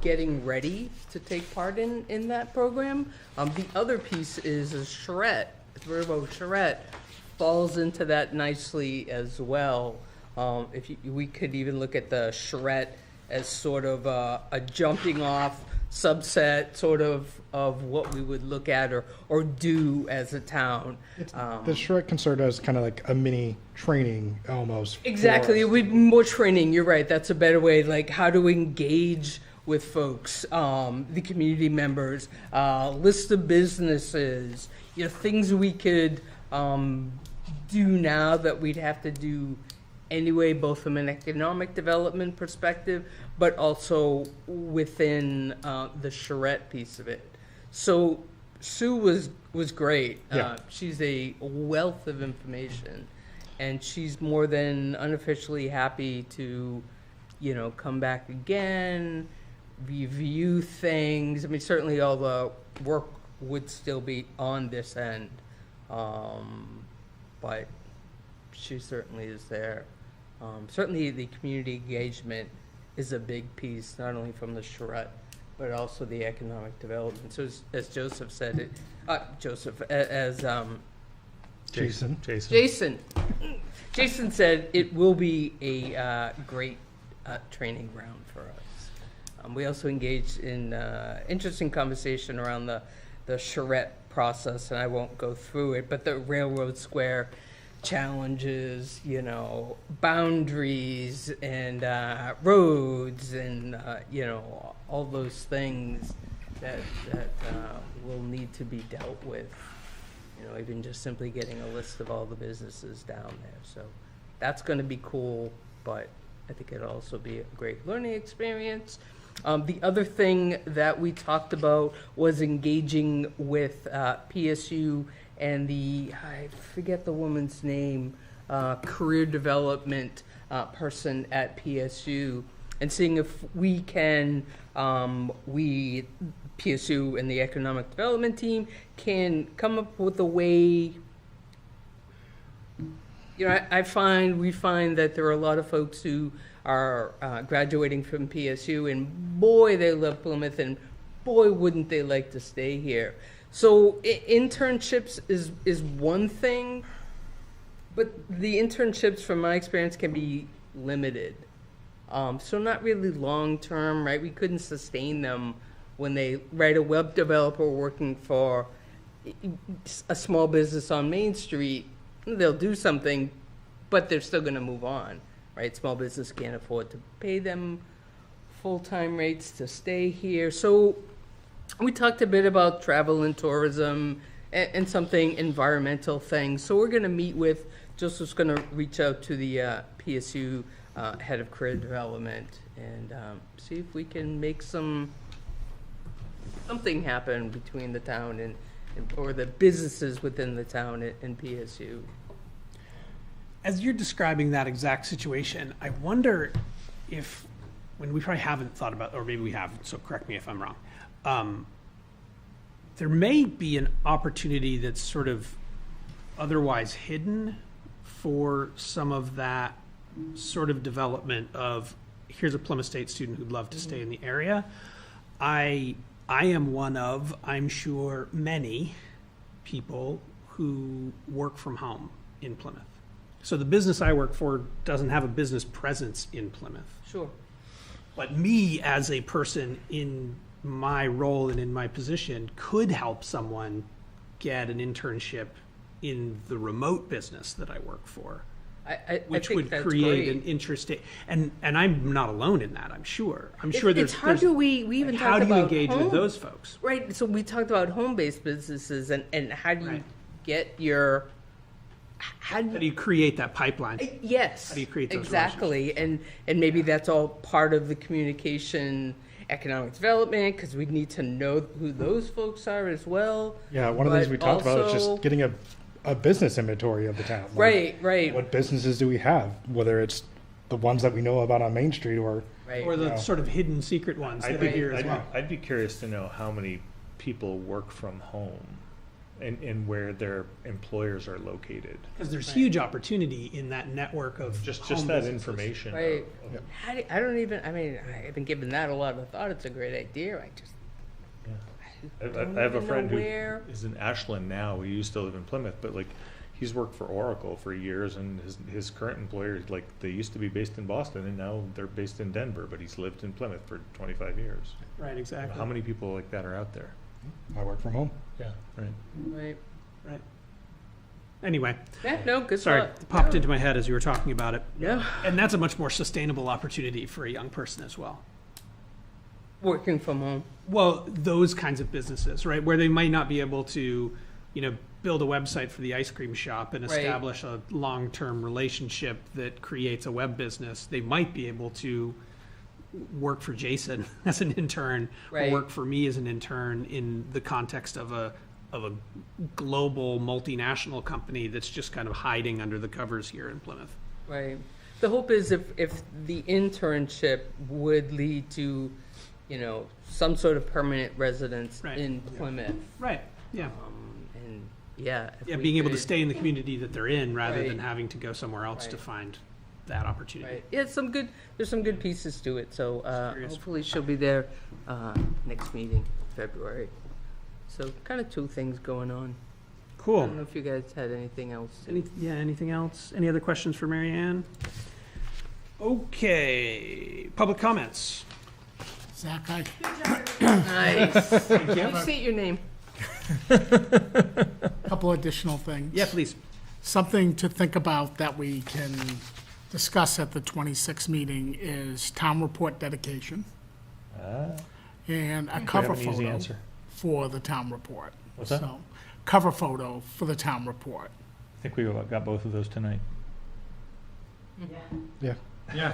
getting ready to take part in that program. The other piece is a charrette. Charrette falls into that nicely as well. We could even look at the charrette as sort of a jumping off subset sort of what we would look at or do as a town. The Shrek can serve as kind of like a mini training almost. Exactly. It would be more training. You're right. That's a better way. Like how to engage with folks, the community members, list of businesses, things we could do now that we'd have to do anyway, both from an economic development perspective, but also within the charrette piece of it. So Sue was great. Yeah. She's a wealth of information, and she's more than unofficially happy to, come back again, review things. I mean, certainly all the work would still be on this end, but she certainly is there. Certainly the community engagement is a big piece, not only from the charrette, but also the economic development. So as Joseph said, Jason said it will be a great training ground for us. We also engaged in interesting conversation around the charrette process, and I won't go through it, but the railroad square challenges, boundaries and roads and, all those things that will need to be dealt with, even just simply getting a list of all the businesses down there. So that's going to be cool, but I think it'll also be a great learning experience. The other thing that we talked about was engaging with PSU and I forget the woman's name, career development person at PSU, and seeing if we can, PSU and the economic development team can come up with a way. You know, we find that there are a lot of folks who are graduating from PSU, and boy, they love Plymouth, and boy, wouldn't they like to stay here. So internships is one thing, but the internships, from my experience, can be limited. So not really long-term, right? We couldn't sustain them when a web developer working for a small business on Main Street, they'll do something, but they're still going to move on, right? Small business can't afford to pay them full-time rates to stay here. So we talked a bit about travel and tourism and something environmental things. So we're going to meet with, Joseph's going to reach out to the PSU head of career development and see if we can make something happen between the town or the businesses within the town and PSU. As you're describing that exact situation, I wonder if, when we probably haven't thought about, or maybe we have, so correct me if I'm wrong, there may be an opportunity that's sort of otherwise hidden for some of that sort of development of, here's a Plymouth State student who'd love to stay in the area. I am one of, I'm sure, many people who work from home in Plymouth. So the business I work for doesn't have a business presence in Plymouth. Sure. But me, as a person in my role and in my position, could help someone get an internship in the remote business that I work for, which think would that's create great. an interesting. And I'm not alone in that. I'm sure. There's. It's hard to we even how talked do you about engage home, with those folks? Right. So we talked about home-based businesses and how do you get your How do you create that pipeline? Yes. How do you create those exactly? And maybe that's all part of the communication, economic development, because we need to know who those folks are as well. Yeah, one of the things we But talked about is also- just getting a business inventory of the town. Like, Right. what businesses do we have? Whether it's the ones that we know about on Main Street or Right. Or the Yeah. sort of hidden secret ones that are here as well. I'd be curious to know how many people work from home and where their employers are located. Because there's huge opportunity in that network of Just home that businesses. information. Right. I don't even. I mean, I haven't given that a lot of thought. It's a great idea. I just. I don't have a even friend know who where. is in Ashland now. He used to live in Plymouth, but like he's worked for Oracle for years, and his current employer, like they used to be based in Boston, and now they're based in Denver, but he's lived in Plymouth for 25 years. Right, exactly. How many people like that are out there? I work from home. Yeah, right. Right. Right. Anyway, Yeah. No. Good. sorry, thought. it popped No. into my head as you were talking about it. Yeah. And that's a much more sustainable opportunity for a young person as well. Working from home. Well, those kinds of businesses, right, where they might not be able to, build a website for the ice cream shop and Right. establish a long-term relationship that creates a web business. They might be able to work for Jason as an intern, Right. or work for me as an intern in the context of a global multinational company that's just kind of hiding under the covers here in Plymouth. Right. The hope is if the internship would lead to, some sort of permanent residence Right. in Plymouth. Right. Yeah. And yeah. if Yeah, we being able to could- stay in the community that they're in rather Right. than having to go somewhere else to Right. find that opportunity. Right. Yeah, there's some good pieces to it. So Curious. hopefully she'll be there next meeting, February. So kind of two things going on. I Cool. don't know if you guys had anything else. Anything else? Any other questions for Mary Ann? Okay, public comments. Zach, I Nice. You state your name. couple additional things. Yeah, please. Something to think about that we can discuss at the 26th meeting is town report dedication and a cover have an easy photo answer. for the town report. What's that? So, cover photo for the town report. I think we got both of those tonight. Yeah. Yeah.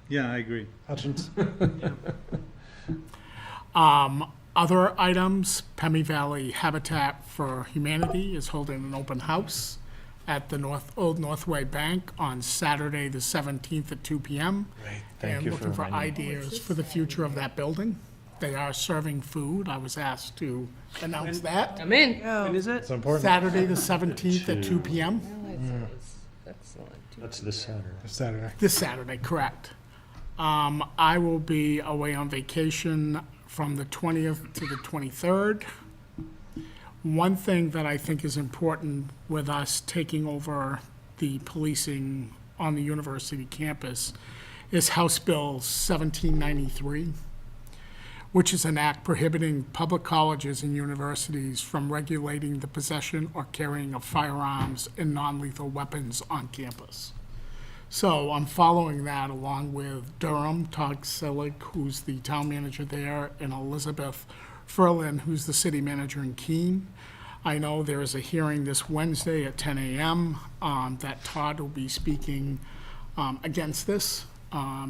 Yeah, I agree. Hutchins. Other items, Pemi Valley Habitat for Humanity is holding an open house at the Old Northway Bank on Saturday, the 17th at 2 p.m. Thank you And for looking for reminding me. ideas for the future of that building. They are serving food. I was asked to announce that. I'm in. When is it? It's important. Saturday, the 17th at 2 p.m. Excellent. That's this Saturday. Saturday. This Saturday, correct. I will be away on vacation from the 20th to the 23rd. One thing that I think is important with us taking over the policing on the university campus is House Bill 1793, which is an act prohibiting public colleges and universities from regulating the possession or carrying of firearms and non-lethal weapons on campus. So I'm following that along with Durham, Todd Selig, who's the town manager there, and Elizabeth Ferlin, who's the city manager in Keene. I know there is a hearing this Wednesday at 10 a.m. That Todd will be speaking against this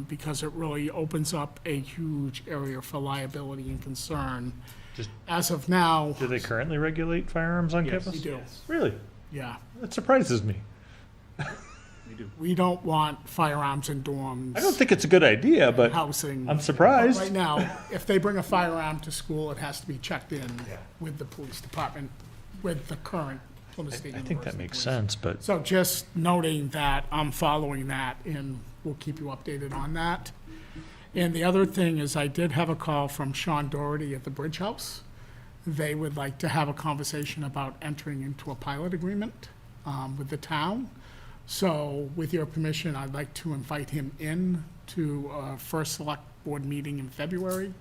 because it really opens up a huge area for liability and concern. Just- As of now, Do they currently regulate firearms on campus? we do, Really? yeah. That surprises me. We don't want firearms in dorms. I don't think it's a good idea, but Housing. I'm surprised. Right now, if they bring a firearm to school, it has to be checked in with the police department, with the current Plymouth State I think that University makes police. sense, but So just noting that I'm following that, and we'll keep you updated on that. And the other thing is I did have a call from Sean Doherty at the Bridge House. They would like to have a conversation about entering into a pilot agreement with the town. So with your permission, I'd like to invite him in to a first select board meeting in February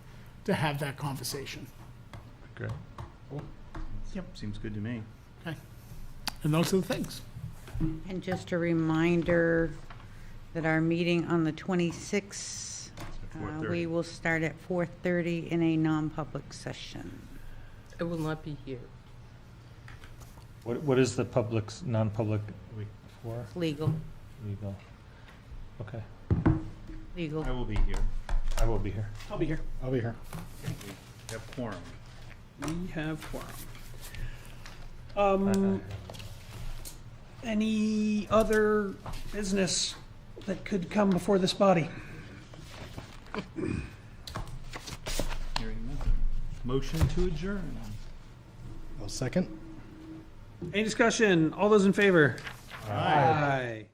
to have that conversation. great. Seems good to me. Okay? And those are the things. And just a reminder that our meeting on the 26th, we will start at 4:30 in a non-public session. I will not be here. What is the non-public week for? Legal, Legal. Okay, legal. I will be here. I will be here. I'll be here. I'll be here. We have quorum. We have quorum. Any other business that could come before this body? Hearing nothing. Motion to adjourn. I'll second. Any discussion? All those in favor? Aye.